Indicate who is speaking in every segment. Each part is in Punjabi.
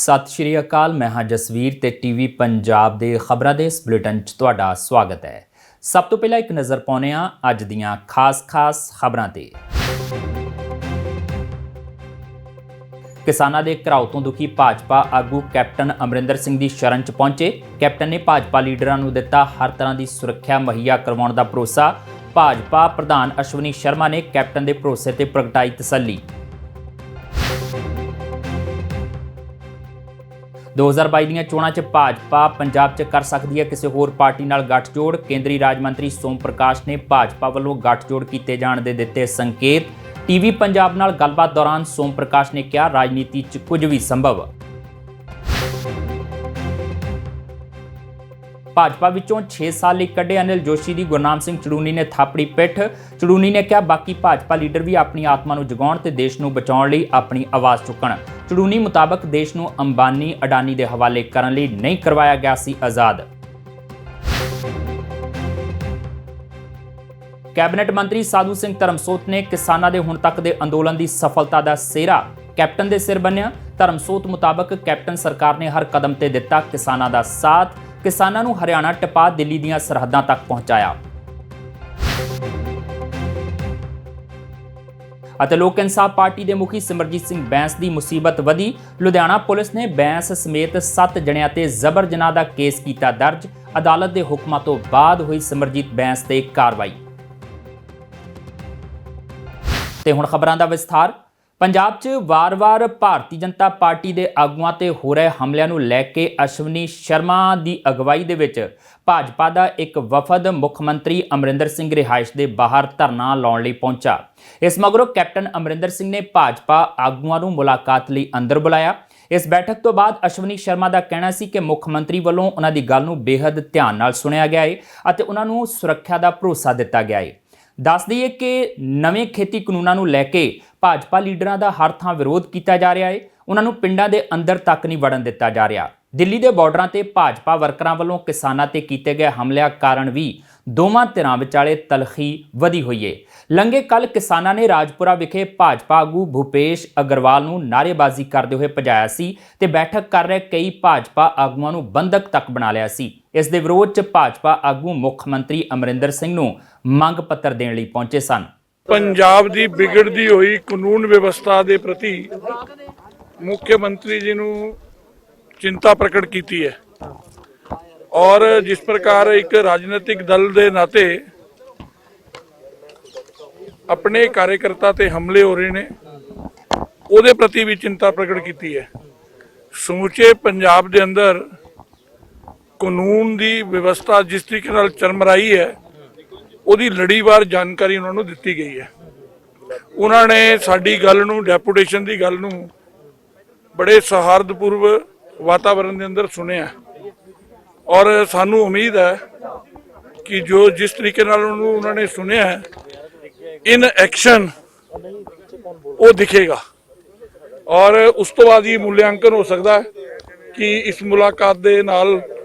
Speaker 1: ਸਤਿ ਸ਼੍ਰੀ ਅਕਾਲ। ਮੈਂ ਹਾਂ ਜਸਵੀਰ ਤੇ ਟੀਵੀ ਪੰਜਾਬ ਦੇ ਖਬਰਾਂ ਦੇ ਇਸ ਬੁਲੇਟਿਨ 'ਚ ਤੁਹਾਡਾ ਸਵਾਗਤ ਹੈ। ਸਭ ਤੋਂ ਪਹਿਲਾਂ ਇੱਕ ਨਜ਼ਰ ਪਾਉਂਦੇ ਹਾਂ ਅੱਜ ਦੀਆਂ ਖਾਸ ਖਬਰਾਂ ਤੇ। ਕਿਸਾਨਾਂ ਦੇ ਘਿਰਾਓ ਤੋਂ ਦੁਖੀ ਭਾਜਪਾ ਆਗੂ ਕੈਪਟਨ ਅਮਰਿੰਦਰ ਸਿੰਘ ਦੀ ਸ਼ਰਨ 'ਚ ਪਹੁੰਚੇ। ਕੈਪਟਨ ਨੇ ਭਾਜਪਾ ਲੀਡਰਾਂ ਨੂੰ ਦਿੱਤਾ ਹਰ ਤਰ੍ਹਾਂ ਦੀ ਸੁਰੱਖਿਆ ਮੁਹੱਈਆ ਕਰਵਾਉਣ ਦਾ ਭਰੋਸਾ। ਭਾਜਪਾ ਪ੍ਰਧਾਨ ਅਸ਼ਵਨੀ ਸ਼ਰਮਾ ਨੇ ਕੈਪਟਨ ਦੇ ਭਰੋਸੇ ਤੇ ਪ੍ਰਗਟਾਈ ਤਸੱਲੀ। 2022 ਦੀਆਂ ਚੋਣਾਂ 'ਚ ਭਾਜਪਾ ਪੰਜਾਬ 'ਚ ਕਰ ਸਕਦੀ ਹੈ ਕਿਸੇ ਹੋਰ ਪਾਰਟੀ ਨਾਲ ਗੱਠਜੋੜ। ਕੇਂਦਰੀ ਰਾਜ ਮੰਤਰੀ ਸੋਮ ਪ੍ਰਕਾਸ਼ ਨੇ ਭਾਜਪਾ ਵੱਲੋਂ ਗੱਠਜੋੜ ਕੀਤੇ ਜਾਣ ਦੇ ਦਿੱਤੇ ਸੰਕੇਤ। ਟੀਵੀ ਪੰਜਾਬ ਨਾਲ ਗੱਲਬਾਤ ਦੌਰਾਨ ਸੋਮ ਪ੍ਰਕਾਸ਼ ਨੇ ਕਿਹਾ ਰਾਜਨੀਤੀ 'ਚ ਕੁਝ ਵੀ ਸੰਭਵ। ਭਾਜਪਾ ਵਿੱਚੋਂ 6 ਸਾਲ ਲਈ ਕੱਢੇ ਅਨਿਲ ਜੋਸ਼ੀ ਦੀ ਗੁਰਨਾਮ ਸਿੰਘ ਚੜੂਨੀ ਨੇ ਥਾਪੜੀ ਪਿੱਠ। ਚੜੂਨੀ ਨੇ ਕਿਹਾ ਬਾਕੀ ਭਾਜਪਾ ਲੀਡਰ ਵੀ ਆਪਣੀ ਆਤਮਾ ਨੂੰ ਜਗਾਉਣ ਤੇ ਦੇਸ਼ ਨੂੰ ਬਚਾਉਣ ਲਈ ਆਪਣੀ ਆਵਾਜ਼ ਚੁੱਕਣ। ਚੜੂਨੀ ਮੁਤਾਬਕ ਦੇਸ਼ ਨੂੰ ਅੰਬਾਨੀ ਅਡਾਨੀ ਦੇ ਹਵਾਲੇ ਕਰਨ ਲਈ ਨਹੀਂ ਕਰਵਾਇਆ ਗਿਆ ਸੀ ਆਜ਼ਾਦ। ਕੈਬਨਿਟ ਮੰਤਰੀ ਸਾਧੂ ਸਿੰਘ ਧਰਮਸੋਤ ਨੇ ਕਿਸਾਨਾਂ ਦੇ ਹੁਣ ਤੱਕ ਦੇ ਅੰਦੋਲਨ ਦੀ ਸਫਲਤਾ ਦਾ ਸਿਹਰਾ ਕੈਪਟਨ ਦੇ ਸਿਰ ਬੰਨਿਆ। ਧਰਮਸੋਤ ਮੁਤਾਬਕ ਕੈਪਟਨ ਸਰਕਾਰ ਨੇ ਹਰ ਕਦਮ ਤੇ ਦਿੱਤਾ ਕਿਸਾਨਾਂ ਦਾ ਸਾਥ। ਕਿਸਾਨਾਂ ਨੂੰ ਹਰਿਆਣਾ ਟਪਾ ਦਿੱਲੀ ਦੀਆਂ ਸਰਹੱਦਾਂ ਤੱਕ ਪਹੁੰਚਾਇਆ। ਅਤੇ ਲੋਕ ਇਨਸਾਫ ਪਾਰਟੀ ਦੇ ਮੁਖੀ ਸਿਮਰਜੀਤ ਸਿੰਘ ਬੈਂਸ ਦੀ ਮੁਸੀਬਤ ਵਧੀ। ਲੁਧਿਆਣਾ ਪੁਲਿਸ ਨੇ ਬੈਂਸ ਸਮੇਤ 7 ਜਣਿਆਂ ਤੇ ਜ਼ਬਰ ਜਨਾਹ ਦਾ ਕੇਸ ਕੀਤਾ ਦਰਜ। ਅਦਾਲਤ ਦੇ ਹੁਕਮਾਂ ਤੋਂ ਬਾਅਦ ਹੋਈ ਸਿਮਰਜੀਤ ਬੈਂਸ ਤੇ ਕਾਰਵਾਈ। ਤੇ ਹੁਣ ਖਬਰਾਂ ਦਾ ਵਿਸਥਾਰ। ਪੰਜਾਬ 'ਚ ਵਾਰ-ਵਾਰ ਭਾਰਤੀ ਜਨਤਾ ਪਾਰਟੀ ਦੇ ਆਗੂਆਂ ਤੇ ਹੋ ਰਹੇ ਹਮਲਿਆਂ ਨੂੰ ਲੈ ਕੇ ਅਸ਼ਵਨੀ ਸ਼ਰਮਾ ਦੀ ਅਗਵਾਈ ਦੇ ਵਿੱਚ ਭਾਜਪਾ ਦਾ ਇੱਕ ਵਫਦ ਮੁੱਖ ਮੰਤਰੀ ਅਮਰਿੰਦਰ ਸਿੰਘ ਰਿਹਾਇਸ਼ ਦੇ ਬਾਹਰ ਧਰਨਾ ਲਾਉਣ ਲਈ ਪਹੁੰਚਾ। ਇਸ ਮਗਰੋਂ ਕੈਪਟਨ ਅਮਰਿੰਦਰ ਸਿੰਘ ਨੇ ਭਾਜਪਾ ਆਗੂਆਂ ਨੂੰ ਮੁਲਾਕਾਤ ਲਈ ਅੰਦਰ ਬੁਲਾਇਆ। ਇਸ ਬੈਠਕ ਤੋਂ ਬਾਅਦ ਅਸ਼ਵਨੀ ਸ਼ਰਮਾ ਦਾ ਕਹਿਣਾ ਸੀ ਕਿ ਮੁੱਖ ਮੰਤਰੀ ਵੱਲੋਂ ਉਹਨਾਂ ਦੀ ਗੱਲ ਨੂੰ ਬੇਹੱਦ ਧਿਆਨ ਨਾਲ ਸੁਣਿਆ ਗਿਆ ਹੈ ਅਤੇ ਉਹਨਾਂ ਨੂੰ ਸੁਰੱਖਿਆ ਦਾ ਭਰੋਸਾ ਦਿੱਤਾ ਗਿਆ ਹੈ। ਦੱਸ ਦਈਏ ਕਿ ਨਵੇਂ ਖੇਤੀ ਕਾਨੂੰਨਾਂ ਨੂੰ ਲੈ ਕੇ ਭਾਜਪਾ ਲੀਡਰਾਂ ਦਾ ਹਰ ਥਾਂ ਵਿਰੋਧ ਕੀਤਾ ਜਾ ਰਿਹਾ ਹੈ। ਉਹਨਾਂ ਨੂੰ ਪਿੰਡਾਂ ਦੇ ਅੰਦਰ ਤੱਕ ਨਹੀਂ ਵੜਨ ਦਿੱਤਾ ਜਾ ਰਿਹਾ। ਦਿੱਲੀ ਦੇ ਬਾਰਡਰਾਂ ਤੇ ਭਾਜਪਾ ਵਰਕਰਾਂ ਵੱਲੋਂ ਕਿਸਾਨਾਂ ਤੇ ਕੀਤੇ ਗਏ ਹਮਲਿਆਂ ਕਾਰਨ ਵੀ ਦੋਵਾਂ ਧਿਰਾਂ ਵਿਚਾਲੇ ਤਲਖੀ ਵਧੀ ਹੋਈ ਹੈ। ਲੰਘੇ ਕੱਲ ਕਿਸਾਨਾਂ ਨੇ ਰਾਜਪੁਰਾ ਵਿਖੇ ਭਾਜਪਾ ਆਗੂ ਭੁਪੇਸ਼ ਅਗਰਵਾਲ ਨੂੰ ਨਾਅਰੇਬਾਜ਼ੀ ਕਰਦੇ ਹੋਏ ਭਜਾਇਆ ਸੀ ਤੇ ਬੈਠਕ ਕਰ ਰਹੇ ਕਈ ਭਾਜਪਾ ਆਗੂਆਂ ਨੂੰ ਬੰਧਕ ਤੱਕ ਬਣਾ ਲਿਆ ਸੀ। ਇਸ ਦੇ ਵਿਰੋਧ 'ਚ ਭਾਜਪਾ ਆਗੂ ਮੁੱਖ ਮੰਤਰੀ ਅਮਰਿੰਦਰ ਸਿੰਘ ਨੂੰ ਮੰਗ ਪੱਤਰ ਦੇਣ ਲਈ ਪਹੁੰਚੇ ਸਨ।
Speaker 2: ਪੰਜਾਬ ਦੀ ਵਿਗੜਦੀ ਹੋਈ ਕਾਨੂੰਨ ਵਿਵਸਥਾ ਦੇ ਪ੍ਰਤੀ ਮੁੱਖ ਮੰਤਰੀ ਜੀ ਨੂੰ ਚਿੰਤਾ ਪ੍ਰਗਟ ਕੀਤੀ ਹੈ ਔਰ ਜਿਸ ਪ੍ਰਕਾਰ ਇੱਕ ਰਾਜਨੀਤਿਕ ਦਲ ਦੇ ਨਾਤੇ ਆਪਣੇ ਕਾਰਜਕਰਤਾ ਤੇ ਹਮਲੇ ਹੋ ਰਹੇ ਨੇ ਉਹਦੇ ਪ੍ਰਤੀ ਵੀ ਚਿੰਤਾ ਪ੍ਰਗਟ ਕੀਤੀ ਹੈ। ਸਮੁੱਚੇ ਪੰਜਾਬ ਦੇ ਅੰਦਰ ਕਾਨੂੰਨ ਦੀ ਵਿਵਸਥਾ ਜਿਸ ਤਰੀਕੇ ਨਾਲ ਚਰਮਰਾਈ ਹੈ ਉਹਦੀ ਲੜੀਵਾਰ ਜਾਣਕਾਰੀ ਉਹਨਾਂ ਨੂੰ ਦਿੱਤੀ ਗਈ ਹੈ। ਉਹਨਾਂ ਨੇ ਸਾਡੀ ਗੱਲ ਨੂੰ ਡੈਪੂਟੇਸ਼ਨ ਦੀ ਗੱਲ ਨੂੰ ਬੜੇ ਸੌਹਾਰਦਪੂਰਵ ਵਾਤਾਵਰਣ ਦੇ ਅੰਦਰ ਸੁਣਿਆ ਔਰ ਸਾਨੂੰ ਉਮੀਦ ਹੈ ਕਿ ਜਿਸ ਤਰੀਕੇ ਨਾਲ ਉਹਨੂੰ ਉਹਨਾਂ ਨੇ ਸੁਣਿਆ ਹੈ ਇਨ ਐਕਸ਼ਨ ਉਹ ਦਿਖੇਗਾ ਔਰ ਉਸ ਤੋਂ ਬਾਅਦ ਇਹ ਮੁੱਲਿਆਂਕਨ ਹੋ ਸਕਦਾ ਹੈ ਕਿ ਇਸ ਮੁਲਾਕਾਤ ਦੇ ਨਾਲ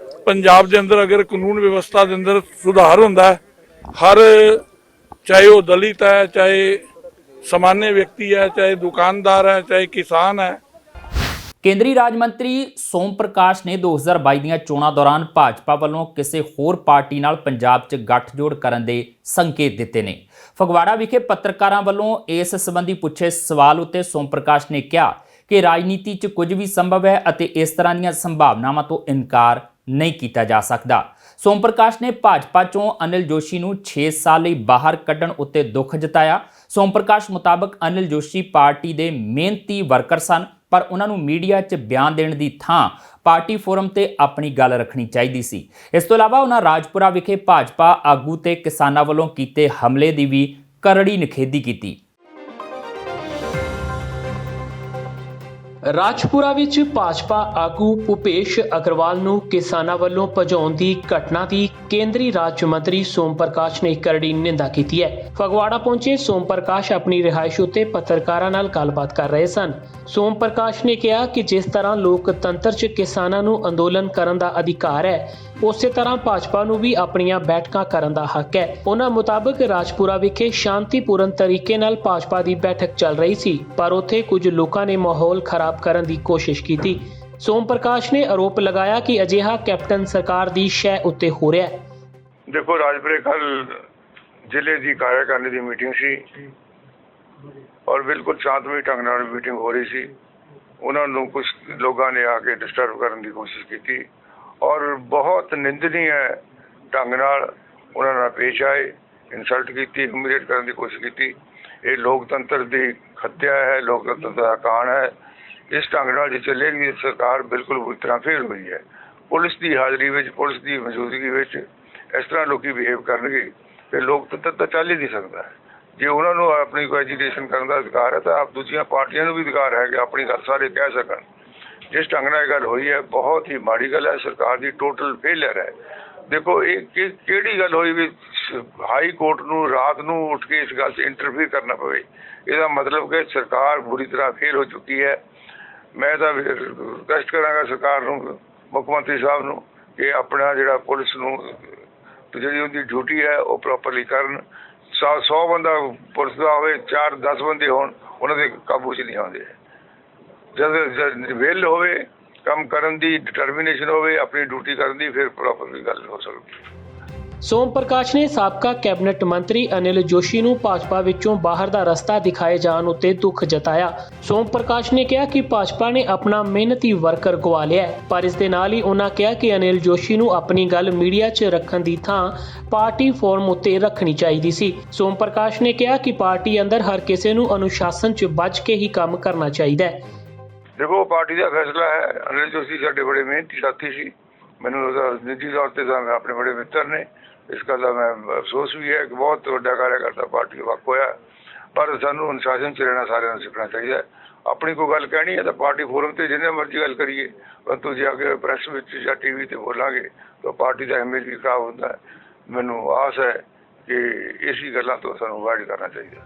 Speaker 2: ਪੰਜਾਬ ਦੇ ਅੰਦਰ ਅਗਰ ਕਾਨੂੰਨ ਵਿਵਸਥਾ ਦੇ ਅੰਦਰ ਸੁਧਾਰ ਹੁੰਦਾ ਹੈ, ਹਰ ਚਾਹੇ ਉਹ ਦਲਿਤ ਹੈ, ਚਾਹੇ ਸਾਮਾन्य ਵਿਅਕਤੀ ਹੈ, ਚਾਹੇ ਦੁਕਾਨਦਾਰ ਹੈ, ਚਾਹੇ ਕਿਸਾਨ ਹੈ।
Speaker 1: ਕੇਂਦਰੀ ਰਾਜ ਮੰਤਰੀ ਸੋਮ ਪ੍ਰਕਾਸ਼ ਨੇ 2022 ਦੀਆਂ ਚੋਣਾਂ ਦੌਰਾਨ ਭਾਜਪਾ ਵੱਲੋਂ ਕਿਸੇ ਹੋਰ ਪਾਰਟੀ ਨਾਲ ਪੰਜਾਬ 'ਚ ਗੱਠਜੋੜ ਕਰਨ ਦੇ ਸੰਕੇਤ ਦਿੱਤੇ ਨੇ। ਫਗਵਾੜਾ ਵਿਖੇ ਪੱਤਰਕਾਰਾਂ ਵੱਲੋਂ ਇਸ ਸੰਬੰਧੀ ਪੁੱਛੇ ਸਵਾਲ ਉੱਤੇ ਸੋਮ ਪ੍ਰਕਾਸ਼ ਨੇ ਕਿਹਾ ਕਿ ਰਾਜਨੀਤੀ 'ਚ ਕੁਝ ਵੀ ਸੰਭਵ ਹੈ ਅਤੇ ਇਸ ਤਰ੍ਹਾਂ ਦੀਆਂ ਸੰਭਾਵਨਾਵਾਂ ਤੋਂ ਇਨਕਾਰ ਨਹੀਂ ਕੀਤਾ ਜਾ ਸਕਦਾ। ਸੋਮ ਪ੍ਰਕਾਸ਼ ਨੇ ਭਾਜਪਾ 'ਚੋਂ ਅਨਿਲ ਜੋਸ਼ੀ ਨੂੰ 6 ਸਾਲ ਲਈ ਬਾਹਰ ਕੱਢਣ ਉੱਤੇ ਦੁੱਖ ਜਤਾਇਆ। ਸੋਮ ਪ੍ਰਕਾਸ਼ ਮੁਤਾਬਕ ਅਨਿਲ ਜੋਸ਼ੀ ਪਾਰਟੀ ਦੇ ਮਿਹਨਤੀ ਵਰਕਰ ਸਨ ਪਰ ਉਹਨਾਂ ਨੂੰ ਮੀਡੀਆ 'ਚ ਬਿਆਨ ਦੇਣ ਦੀ ਥਾਂ ਪਾਰਟੀ ਫੋਰਮ ਤੇ ਆਪਣੀ ਗੱਲ ਰੱਖਣੀ ਚਾਹੀਦੀ ਸੀ। ਇਸ ਤੋਂ ਇਲਾਵਾ ਉਹਨਾਂ ਰਾਜਪੁਰਾ ਵਿਖੇ ਭਾਜਪਾ ਆਗੂ ਤੇ ਕਿਸਾਨਾਂ ਵੱਲੋਂ ਕੀਤੇ ਹਮਲੇ ਦੀ ਵੀ ਕਰੜੀ ਨਿਖੇਧੀ ਕੀਤੀ।
Speaker 3: ਰਾਜਪੁਰਾ ਵਿੱਚ ਭਾਜਪਾ ਆਗੂ ਭੁਪੇਸ਼ ਅਗਰਵਾਲ ਨੂੰ ਕਿਸਾਨਾਂ ਵੱਲੋਂ ਭਜਾਉਣ ਦੀ ਘਟਨਾ ਦੀ ਕੇਂਦਰੀ ਰਾਜ ਮੰਤਰੀ ਸੋਮ ਪ੍ਰਕਾਸ਼ ਨੇ ਕਰੜੀ ਨਿੰਦਾ ਕੀਤੀ ਹੈ। ਫਗਵਾੜਾ ਪਹੁੰਚੇ ਸੋਮ ਪ੍ਰਕਾਸ਼ ਆਪਣੀ ਰਿਹਾਇਸ਼ ਉੱਤੇ ਪੱਤਰਕਾਰਾਂ ਨਾਲ ਗੱਲਬਾਤ ਕਰ ਰਹੇ ਸਨ। ਸੋਮ ਪ੍ਰਕਾਸ਼ ਨੇ ਕਿਹਾ ਕਿ ਜਿਸ ਤਰ੍ਹਾਂ ਲੋਕਤੰਤਰ 'ਚ ਕਿਸਾਨਾਂ ਨੂੰ ਅੰਦੋਲਨ ਕਰਨ ਦਾ ਅਧਿਕਾਰ ਹੈ ਉਸੇ ਤਰ੍ਹਾਂ ਭਾਜਪਾ ਨੂੰ ਵੀ ਆਪਣੀਆਂ ਬੈਠਕਾਂ ਕਰਨ ਦਾ ਹੱਕ ਹੈ। ਉਹਨਾਂ ਮੁਤਾਬਕ ਰਾਜਪੁਰਾ ਵਿਖੇ ਸ਼ਾਂਤੀਪੂਰਨ ਤਰੀਕੇ ਨਾਲ ਭਾਜਪਾ ਦੀ ਬੈਠਕ ਚੱਲ ਰਹੀ ਸੀ ਪਰ ਉੱਥੇ ਕੁਝ ਲੋਕਾਂ ਨੇ ਮਾਹੌਲ ਖਰਾਬ ਕਰਨ ਦੀ ਕੋਸ਼ਿਸ਼ ਕੀਤੀ। ਸੋਮ ਪ੍ਰਕਾਸ਼ ਨੇ ਆਰੋਪ ਲਗਾਇਆ ਕਿ ਅਜਿਹਾ ਕੈਪਟਨ ਸਰਕਾਰ ਦੀ ਸ਼ੈਅ ਉੱਤੇ ਹੋ ਰਿਹਾ ਹੈ।
Speaker 4: ਦੇਖੋ ਰਾਜਪੁਰੇ ਕੱਲ ਜ਼ਿਲ੍ਹੇ ਦੀ ਕਾਰਜਕਾਰਨੀ ਦੀ ਮੀਟਿੰਗ ਸੀ ਔਰ ਬਿਲਕੁਲ ਸ਼ਾਂਤਮਈ ਢੰਗ ਨਾਲ ਮੀਟਿੰਗ ਹੋ ਰਹੀ ਸੀ। ਉਹਨਾਂ ਨੂੰ ਕੁਝ ਲੋਕਾਂ ਨੇ ਆ ਕੇ ਡਿਸਟਰਬ ਕਰਨ ਦੀ ਕੋਸ਼ਿਸ਼ ਕੀਤੀ ਔਰ ਬਹੁਤ ਨਿੰਦਨੀय ਢੰਗ ਨਾਲ ਉਹਨਾਂ ਨਾਲ ਪੇਸ਼ ਆਏ, ਇਨਸਲਟ ਕੀਤੀ, ਹਿਊਮਿਲੇਟ ਕਰਨ ਦੀ ਕੋਸ਼ਿਸ਼ ਕੀਤੀ। ਇਹ ਲੋਕਤੰਤਰ ਦੀ ਹੱਤਿਆ ਹੈ, ਲੋਕਤੰਤਰ ਦਾ ਕਾਣ ਹੈ। ਇਸ ਢੰਗ ਨਾਲ ਜੇ ਚੱਲੇਗੀ ਸਰਕਾਰ ਬਿਲਕੁਲ ਬੁਰੀ ਤਰ੍ਹਾਂ ਫੇਲ ਹੋਈ ਹੈ। ਪੁਲਿਸ ਦੀ ਹਾਜ਼ਰੀ ਵਿੱਚ, ਪੁਲਿਸ ਦੀ ਮੌਜੂਦਗੀ ਵਿੱਚ ਇਸ ਤਰ੍ਹਾਂ ਲੋਕੀ ਬਿਹੇਵ ਕਰਨਗੇ ਤੇ ਲੋਕਤੰਤਰ ਤਾਂ ਚੱਲ ਹੀ ਨਹੀਂ ਸਕਦਾ। ਜੇ ਉਹਨਾਂ ਨੂੰ ਆਪਣੀ ਕੋਈ ਐਜੀਟੇਸ਼ਨ ਕਰਨ ਦਾ ਅਧਿਕਾਰ ਹੈ ਤਾਂ ਆਪ ਦੂਜੀਆਂ ਪਾਰਟੀਆਂ ਨੂੰ ਵੀ ਅਧਿਕਾਰ ਹੈ ਕਿ ਆਪਣੀ ਗੱਲ ਸਾਰੇ ਕਹਿ ਸਕਣ। ਜਿਸ ਢੰਗ ਨਾਲ ਇਹ ਗੱਲ ਹੋਈ ਹੈ ਬਹੁਤ ਹੀ ਮਾੜੀ ਗੱਲ ਹੈ, ਸਰਕਾਰ ਦੀ ਟੋਟਲ ਫੇਲਿਅਰ ਹੈ। ਦੇਖੋ ਇਹ ਕਿਹੜੀ ਗੱਲ ਹੋਈ ਵੀ ਹਾਈ ਕੋਰਟ ਨੂੰ ਰਾਤ ਨੂੰ ਉੱਠ ਕੇ ਇਸ ਗੱਲ 'ਚ ਇੰਟਰਫੀਅਰ ਕਰਨਾ ਪਵੇ। ਇਹਦਾ ਮਤਲਬ ਕਿ ਸਰਕਾਰ ਬੁਰੀ ਤਰ੍ਹਾਂ ਫੇਲ ਹੋ ਚੁੱਕੀ ਹੈ। ਮੈਂ ਤਾਂ ਰਿਕਵੈਸਟ ਕਰਾਂਗਾ ਸਰਕਾਰ ਨੂੰ, ਮੁੱਖ ਮੰਤਰੀ ਸਾਹਿਬ ਨੂੰ ਕਿ ਆਪਣਾ ਜਿਹੜਾ ਪੁਲਿਸ ਨੂੰ ਜਿਹੜੀ ਉਹਦੀ ਡਿਊਟੀ ਹੈ ਉਹ ਪ੍ਰੋਪਰਲੀ ਕਰਨ। 100 ਬੰਦਾ ਪੁਲਿਸ ਦਾ ਹੋਵੇ, 4-10 ਬੰਦੇ ਹੋਣ, ਉਹਨਾਂ ਦੇ ਕਾਬੂ 'ਚ ਨਹੀਂ ਆਉਂਦੇ। ਜਦ ਵਿਲ ਹੋਵੇ ਕੰਮ ਕਰਨ ਦੀ, ਡਿਟਰਮੀਨੇਸ਼ਨ ਹੋਵੇ ਆਪਣੀ ਡਿਊਟੀ ਕਰਨ ਦੀ, ਫਿਰ ਪ੍ਰੋਪਰਲੀ ਗੱਲ ਹੋ ਸਕਦੀ।
Speaker 3: ਸੋਮ ਪ੍ਰਕਾਸ਼ ਨੇ ਸਾਬਕਾ ਕੈਬਨਿਟ ਮੰਤਰੀ ਅਨਿਲ ਜੋਸ਼ੀ ਨੂੰ ਭਾਜਪਾ ਵਿੱਚੋਂ ਬਾਹਰ ਦਾ ਰਸਤਾ ਦਿਖਾਏ ਜਾਣ ਉੱਤੇ ਦੁੱਖ ਜਤਾਇਆ। ਸੋਮ ਪ੍ਰਕਾਸ਼ ਨੇ ਕਿਹਾ ਕਿ ਭਾਜਪਾ ਨੇ ਆਪਣਾ ਮਿਹਨਤੀ ਵਰਕਰ ਗਵਾ ਲਿਆ ਹੈ, ਪਰ ਇਸ ਦੇ ਨਾਲ ਹੀ ਉਹਨਾਂ ਕਿਹਾ ਕਿ ਅਨਿਲ ਜੋਸ਼ੀ ਨੂੰ ਆਪਣੀ ਗੱਲ ਮੀਡੀਆ 'ਚ ਰੱਖਣ ਦੀ ਥਾਂ ਪਾਰਟੀ ਫੋਰਮ ਉੱਤੇ ਰੱਖਣੀ ਚਾਹੀਦੀ ਸੀ। ਸੋਮ ਪ੍ਰਕਾਸ਼ ਨੇ ਕਿਹਾ ਕਿ ਪਾਰਟੀ ਅੰਦਰ ਹਰ ਕਿਸੇ ਨੂੰ ਅਨੁਸ਼ਾਸਨ 'ਚ ਬੱਝ ਕੇ ਹੀ ਕੰਮ ਕਰਨਾ ਚਾਹੀਦਾ ਹੈ।
Speaker 4: ਦੇਖੋ ਪਾਰਟੀ ਦਾ ਫੈਸਲਾ ਹੈ। ਅਨਿਲ ਜੋਸ਼ੀ ਸਾਡੇ ਬੜੇ ਮਿਹਨਤੀ ਸਾਥੀ ਸੀ। ਮੈਨੂੰ ਉਹਦਾ ਨਿੱਜੀ ਤੌਰ 'ਤੇ ਤਾਂ ਆਪਣੇ ਬੜੇ ਮਿੱਤਰ ਨੇ। ਇਸ ਗੱਲ ਦਾ ਮੈਂ ਅਫਸੋਸ ਵੀ ਹੈ ਕਿ ਬਹੁਤ ਵੱਡਾ ਕਾਰਜਕਰਤਾ ਪਾਰਟੀ ਵੱਖ ਹੋਇਆ, ਪਰ ਸਾਨੂੰ ਅਨੁਸ਼ਾਸਨ 'ਚ ਰਹਿਣਾ ਸਾਰਿਆਂ ਨੂੰ ਸਿੱਖਣਾ ਚਾਹੀਦਾ। ਆਪਣੀ ਕੋਈ ਗੱਲ ਕਹਿਣੀ ਹੈ ਤਾਂ ਪਾਰਟੀ ਫੋਰਮ 'ਤੇ ਜਿੰਨੇ ਮਰਜ਼ੀ ਗੱਲ ਕਰੀਏ, ਪਰੰਤੂ ਜੇ ਅੱਗੇ ਪ੍ਰੈਸ ਵਿੱਚ ਜਾਂ TV 'ਤੇ ਬੋਲਾਂਗੇ ਤਾਂ ਪਾਰਟੀ ਦਾ ਇਮੇਜ ਵੀ ਖਰਾਬ ਹੁੰਦਾ ਹੈ। ਮੈਨੂੰ ਆਸ ਹੈ ਕਿ ਇਸੀ ਗੱਲਾਂ ਤੋਂ ਸਾਨੂੰ ਅਵਾਇਡ ਕਰਨਾ ਚਾਹੀਦਾ।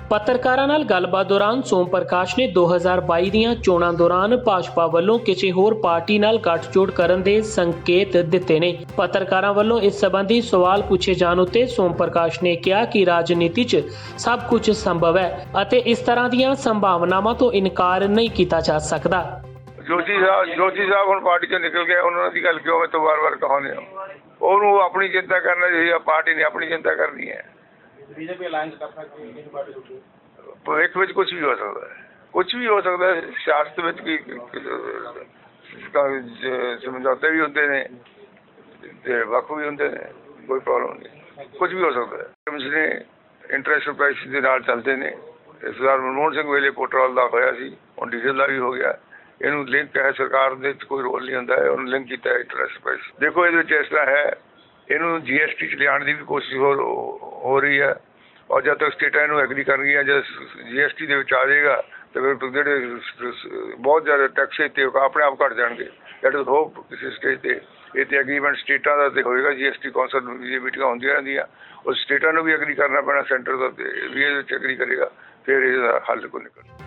Speaker 3: ਪੱਤਰਕਾਰਾਂ ਨਾਲ ਗੱਲਬਾਤ ਦੌਰਾਨ ਸੋਮ ਪ੍ਰਕਾਸ਼ ਨੇ 2022 ਦੀਆਂ ਚੋਣਾਂ ਦੌਰਾਨ ਭਾਜਪਾ ਵੱਲੋਂ ਕਿਸੇ ਹੋਰ ਪਾਰਟੀ ਨਾਲ ਗੱਠਜੋੜ ਕਰਨ ਦੇ ਸੰਕੇਤ ਦਿੱਤੇ ਨੇ। ਪੱਤਰਕਾਰਾਂ ਵੱਲੋਂ ਇਸ ਸੰਬੰਧੀ ਸਵਾਲ ਪੁੱਛੇ ਜਾਣ ਉੱਤੇ ਸੋਮ ਪ੍ਰਕਾਸ਼ ਨੇ ਕਿਹਾ ਕਿ ਰਾਜਨੀਤੀ 'ਚ ਸਭ ਕੁਝ ਸੰਭਵ ਹੈ ਅਤੇ ਇਸ ਤਰ੍ਹਾਂ ਦੀਆਂ ਸੰਭਾਵਨਾਵਾਂ ਤੋਂ ਇਨਕਾਰ ਨਹੀਂ ਕੀਤਾ ਜਾ ਸਕਦਾ।
Speaker 4: ਜੋਸ਼ੀ ਸਾਹਿਬ ਹੁਣ ਪਾਰਟੀ 'ਚੋਂ ਨਿਕਲ ਗਏ, ਉਹਨਾਂ ਦੀ ਗੱਲ ਕਿਉਂ ਮੈਂ ਤੋਂ ਵਾਰ-ਵਾਰ ਕਹਾਉਂਦੇ ਹੋ? ਉਹਨੂੰ ਆਪਣੀ ਚਿੰਤਾ ਕਰਨਾ ਚਾਹੀਦਾ, ਪਾਰਟੀ ਨੇ ਆਪਣੀ ਚਿੰਤਾ ਕਰਨੀ ਹੈ।
Speaker 5: बीजेपी अलायंस कर सकती है किसी पार्टी को?
Speaker 4: ਭਵਿੱਖ ਵਿੱਚ ਕੁਝ ਵੀ ਹੋ ਸਕਦਾ ਹੈ, ਕੁਝ ਵੀ ਹੋ ਸਕਦਾ ਹੈ। ਸਿਆਸਤ ਵਿੱਚ ਕੀ ਸਮਝੌਤੇ ਵੀ ਹੁੰਦੇ ਨੇ ਤੇ ਵੱਖ ਵੀ ਹੁੰਦੇ ਨੇ, ਕੋਈ ਪ੍ਰੋਬਲਮ ਨਹੀਂ, ਕੁਝ ਵੀ ਹੋ ਸਕਦਾ ਹੈ। ਕਮਿਸ਼ਨੇ ਇੰਟਰਨੈਸ਼ਨਲ ਪ੍ਰਾਈਸਿਸ ਦੇ ਨਾਲ ਚੱਲਦੇ ਨੇ। ਸਰਦਾਰ ਮਨਮੋਹਨ ਸਿੰਘ ਵੇਲੇ ਪੈਟਰੋਲ ਦਾ ਹੋਇਆ ਸੀ, ਹੁਣ ਡੀਜ਼ਲ ਦਾ ਵੀ ਹੋ ਗਿਆ। ਇਹਨੂੰ ਲਿੰਕ ਹੈ, ਸਰਕਾਰ ਦੇ ਵਿੱਚ ਕੋਈ ਰੋਲ ਨਹੀਂ ਹੁੰਦਾ ਹੈ, ਉਹਨੂੰ ਲਿੰਕ ਕੀਤਾ ਹੈ ਇੰਟਰਨੈਸ਼ਨਲ ਪ੍ਰਾਈਸ। ਦੇਖੋ ਇਹਦੇ ਵਿੱਚ ਇਸ ਤਰ੍ਹਾਂ ਹੈ, ਇਹਨੂੰ GST 'ਚ ਲਿਆਉਣ ਦੀ ਵੀ ਕੋਸ਼ਿਸ਼ ਹੋ ਰਹੀ ਹੈ ਔਰ ਜਦ ਤੱਕ ਸਟੇਟਾਂ ਇਹਨੂੰ ਐਗਰੀ ਕਰਨਗੀਆਂ, ਜਦ GST ਦੇ ਵਿੱਚ ਆ ਜਾਏਗਾ ਤਾਂ ਫਿਰ ਜਿਹੜੇ ਬਹੁਤ ਜ਼ਿਆਦਾ ਟੈਕਸ ਤੇ ਆਪਣੇ ਆਪ ਘੱਟ ਜਾਣਗੇ। ਦੈਟ ਇਜ਼ ਹੋਪ ਕਿਸੇ ਸਟੇਜ 'ਤੇ ਇਹ ਤੇ ਐਗਰੀਮੈਂਟ ਸਟੇਟਾਂ ਦਾ ਤੇ ਹੋਏਗਾ। GST ਕੌਂਸਲ ਦੀ ਮੀਟਿੰਗਾਂ ਹੁੰਦੀਆਂ ਰਹਿੰਦੀਆਂ, ਉਹ ਸਟੇਟਾਂ ਨੂੰ ਵੀ ਐਗਰੀ ਕਰਨਾ ਪੈਣਾ, ਸੈਂਟਰ ਦਾ ਵੀ ਇਹਦੇ ਵਿੱਚ ਐਗਰੀ ਕਰੇਗਾ, ਫਿਰ ਇਹਦਾ ਹੱਲ ਕੋਈ ਨਿਕਲ।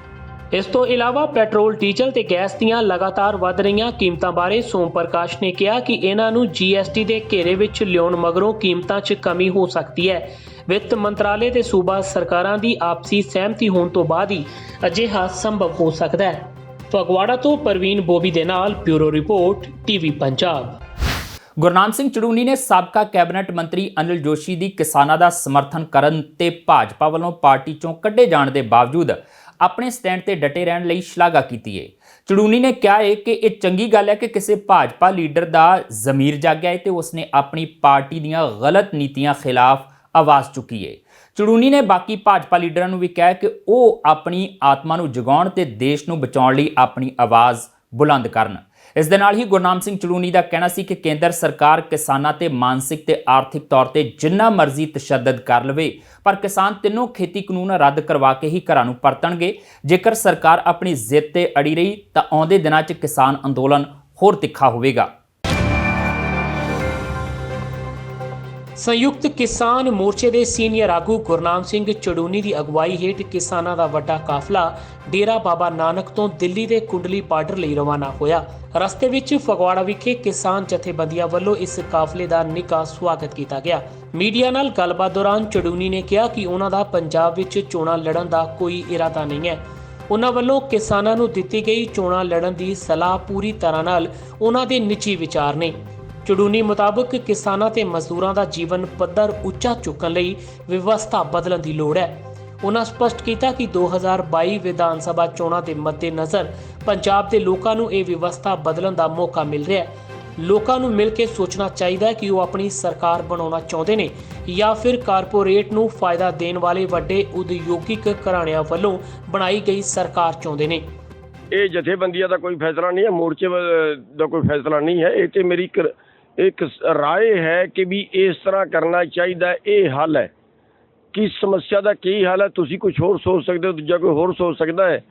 Speaker 3: ਇਸ ਤੋਂ ਇਲਾਵਾ ਪੈਟਰੋਲ, ਡੀਜ਼ਲ ਤੇ ਗੈਸ ਦੀਆਂ ਲਗਾਤਾਰ ਵੱਧ ਰਹੀਆਂ ਕੀਮਤਾਂ ਬਾਰੇ ਸੋਮ ਪ੍ਰਕਾਸ਼ ਨੇ ਕਿਹਾ ਕਿ ਇਹਨਾਂ ਨੂੰ GST ਦੇ ਘੇਰੇ ਵਿੱਚ ਲਿਆਉਣ ਮਗਰੋਂ ਕੀਮਤਾਂ 'ਚ ਕਮੀ ਹੋ ਸਕਦੀ ਹੈ। ਵਿੱਤ ਮੰਤਰਾਲੇ ਤੇ ਸੂਬਾ ਸਰਕਾਰਾਂ ਦੀ ਆਪਸੀ ਸਹਿਮਤੀ ਹੋਣ ਤੋਂ ਬਾਅਦ ਹੀ ਅਜਿਹਾ ਸੰਭਵ ਹੋ ਸਕਦਾ ਹੈ। ਫਗਵਾੜਾ ਤੋਂ ਪ੍ਰਵੀਨ ਬੋਬੀ ਦੇ ਨਾਲ bureau report TV Punjab.
Speaker 1: Gurnam Singh Charuni ਨੇ ਸਾਬਕਾ ਕੈਬਨਿਟ ਮੰਤਰੀ ਅਨਿਲ ਜੋਸ਼ੀ ਦੀ ਕਿਸਾਨਾਂ ਦਾ ਸਮਰਥਨ ਕਰਨ ਤੇ ਭਾਜਪਾ ਵੱਲੋਂ ਪਾਰਟੀ ਚੋਂ ਕੱਢੇ ਜਾਣ ਦੇ ਬਾਵਜੂਦ ਆਪਣੇ ਸਟੈਂਡ ਤੇ ਡਟੇ ਰਹਿਣ ਲਈ ਸ਼ਲਾਘਾ ਕੀਤੀ ਹੈ। ਚੜੂਨੀ ਨੇ ਕਿਹਾ ਹੈ ਕਿ ਇਹ ਚੰਗੀ ਗੱਲ ਹੈ ਕਿ ਕਿਸੇ ਭਾਜਪਾ ਲੀਡਰ ਦਾ ਜ਼ਮੀਰ ਜਾਗਿਆ ਹੈ ਤੇ ਉਸਨੇ ਆਪਣੀ ਪਾਰਟੀ ਦੀਆਂ ਗਲਤ ਨੀਤੀਆਂ ਖਿਲਾਫ ਆਵਾਜ਼ ਚੁੱਕੀ ਹੈ। ਚੜੂਨੀ ਨੇ ਬਾਕੀ ਭਾਜਪਾ ਲੀਡਰਾਂ ਨੂੰ ਵੀ ਕਿਹਾ ਕਿ ਉਹ ਆਪਣੀ ਆਤਮਾ ਨੂੰ ਜਗਾਉਣ ਤੇ ਦੇਸ਼ ਨੂੰ ਬਚਾਉਣ ਲਈ ਆਪਣੀ ਆਵਾਜ਼ ਬੁਲੰਦ ਕਰਨ। ਇਸ ਦੇ ਨਾਲ ਹੀ ਗੁਰਨਾਮ ਸਿੰਘ ਚੜੂਨੀ ਦਾ ਕਹਿਣਾ ਸੀ ਕਿ ਕੇਂਦਰ ਸਰਕਾਰ ਕਿਸਾਨਾਂ ਤੇ ਮਾਨਸਿਕ ਤੇ ਆਰਥਿਕ ਤੌਰ ਤੇ ਜਿੰਨਾ ਮਰਜ਼ੀ ਤਸ਼ੱਦਦ ਕਰ ਲਵੇ, ਪਰ ਕਿਸਾਨ ਤਿੰਨੋਂ ਖੇਤੀ ਕਾਨੂੰਨ ਰੱਦ ਕਰਵਾ ਕੇ ਹੀ ਘਰਾਂ ਨੂੰ ਪਰਤਣਗੇ। ਜੇਕਰ ਸਰਕਾਰ ਆਪਣੀ ਜ਼ਿੱਦ ਤੇ ਅੜੀ ਰਹੀ ਤਾਂ ਆਉਂਦੇ ਦਿਨਾਂ 'ਚ ਕਿਸਾਨ ਅੰਦੋਲਨ ਹੋਰ ਤਿੱਖਾ ਹੋਵੇਗਾ।
Speaker 3: ਸੰਯੁਕਤ ਕਿਸਾਨ ਮੋਰਚੇ ਦੇ ਸੀਨੀਅਰ ਆਗੂ ਗੁਰਨਾਮ ਸਿੰਘ ਚੜੂਨੀ ਦੀ ਅਗਵਾਈ ਹੇਠ ਕਿਸਾਨਾਂ ਦਾ ਵੱਡਾ ਕਾਫਲਾ ਡੇਰਾ ਬਾਬਾ ਨਾਨਕ ਤੋਂ ਦਿੱਲੀ ਦੇ ਕੁੰਡਲੀ ਬਾਰਡਰ ਲਈ ਰਵਾਨਾ ਹੋਇਆ। ਰਸਤੇ ਵਿੱਚ ਫਗਵਾੜਾ ਵਿਖੇ ਕਿਸਾਨ ਜਥੇਬੰਦੀਆਂ ਵੱਲੋਂ ਇਸ ਕਾਫਲੇ ਦਾ ਨਿੱਘਾ ਸਵਾਗਤ ਕੀਤਾ ਗਿਆ। ਮੀਡੀਆ ਨਾਲ ਗੱਲਬਾਤ ਦੌਰਾਨ ਚੜੂਨੀ ਨੇ ਕਿਹਾ ਕਿ ਉਹਨਾਂ ਦਾ ਪੰਜਾਬ ਵਿੱਚ ਚੋਣਾਂ ਲੜਨ ਦਾ ਕੋਈ ਇਰਾਦਾ ਨਹੀਂ ਹੈ। ਉਹਨਾਂ ਵੱਲੋਂ ਕਿਸਾਨਾਂ ਨੂੰ ਦਿੱਤੀ ਗਈ ਚੋਣਾਂ ਲੜਨ ਦੀ ਸਲਾਹ ਪੂਰੀ ਤਰ੍ਹਾਂ ਨਾਲ ਉਹਨਾਂ ਦੇ ਨਿੱਜੀ ਵਿਚਾਰ ਨੇ। ਚੜੂਨੀ ਮੁਤਾਬਕ ਕਿਸਾਨਾਂ ਤੇ ਮਜ਼ਦੂਰਾਂ ਦਾ ਜੀਵਨ ਪੱਧਰ ਉੱਚਾ ਚੁੱਕਣ ਲਈ ਵਿਵਸਥਾ ਬਦਲਣ ਦੀ ਲੋੜ ਹੈ। ਉਹਨਾਂ ਸਪਸ਼ਟ ਕੀਤਾ ਕਿ 2022 ਵਿਧਾਨ ਸਭਾ ਚੋਣਾਂ ਦੇ ਮੱਦੇਨਜ਼ਰ ਪੰਜਾਬ ਦੇ ਲੋਕਾਂ ਨੂੰ ਇਹ ਵਿਵਸਥਾ ਬਦਲਣ ਦਾ ਮੌਕਾ ਮਿਲ ਰਿਹਾ ਹੈ। ਲੋਕਾਂ ਨੂੰ ਮਿਲ ਕੇ ਸੋਚਣਾ ਚਾਹੀਦਾ ਹੈ ਕਿ ਉਹ ਆਪਣੀ ਸਰਕਾਰ ਬਣਾਉਣਾ ਚਾਹੁੰਦੇ ਨੇ ਜਾਂ ਫਿਰ ਕਾਰਪੋਰੇਟ ਨੂੰ ਫਾਇਦਾ ਦੇਣ ਵਾਲੇ ਵੱਡੇ ਉਦਯੋਗਿਕ ਘਰਾਣਿਆਂ ਵੱਲੋਂ ਬਣਾਈ ਗਈ ਸਰਕਾਰ ਚਾਹੁੰਦੇ ਨੇ।
Speaker 6: ਇਹ ਜਥੇਬੰਦੀਆਂ ਦਾ ਕੋਈ ਫੈਸਲਾ ਨਹੀਂ ਹੈ, ਮੋਰਚੇ ਦਾ ਕੋਈ ਫੈਸਲਾ ਨਹੀਂ ਹੈ। ਇਹ ਤੇ ਮੇਰੀ ਇੱਕ ਰਾਏ ਹੈ ਕਿ ਵੀ ਇਸ ਤਰ੍ਹਾਂ ਕਰਨਾ ਚਾਹੀਦਾ। ਇਹ ਹੱਲ ਹੈ ਕਿ ਸਮੱਸਿਆ ਦਾ ਕੀ ਹੱਲ ਹੈ, ਤੁਸੀਂ ਕੁਝ ਹੋਰ ਸੋਚ ਸਕਦੇ ਹੋ, ਦੂਜਾ ਕੋਈ ਹੋਰ ਸੋਚ ਸਕਦਾ ਹੈ।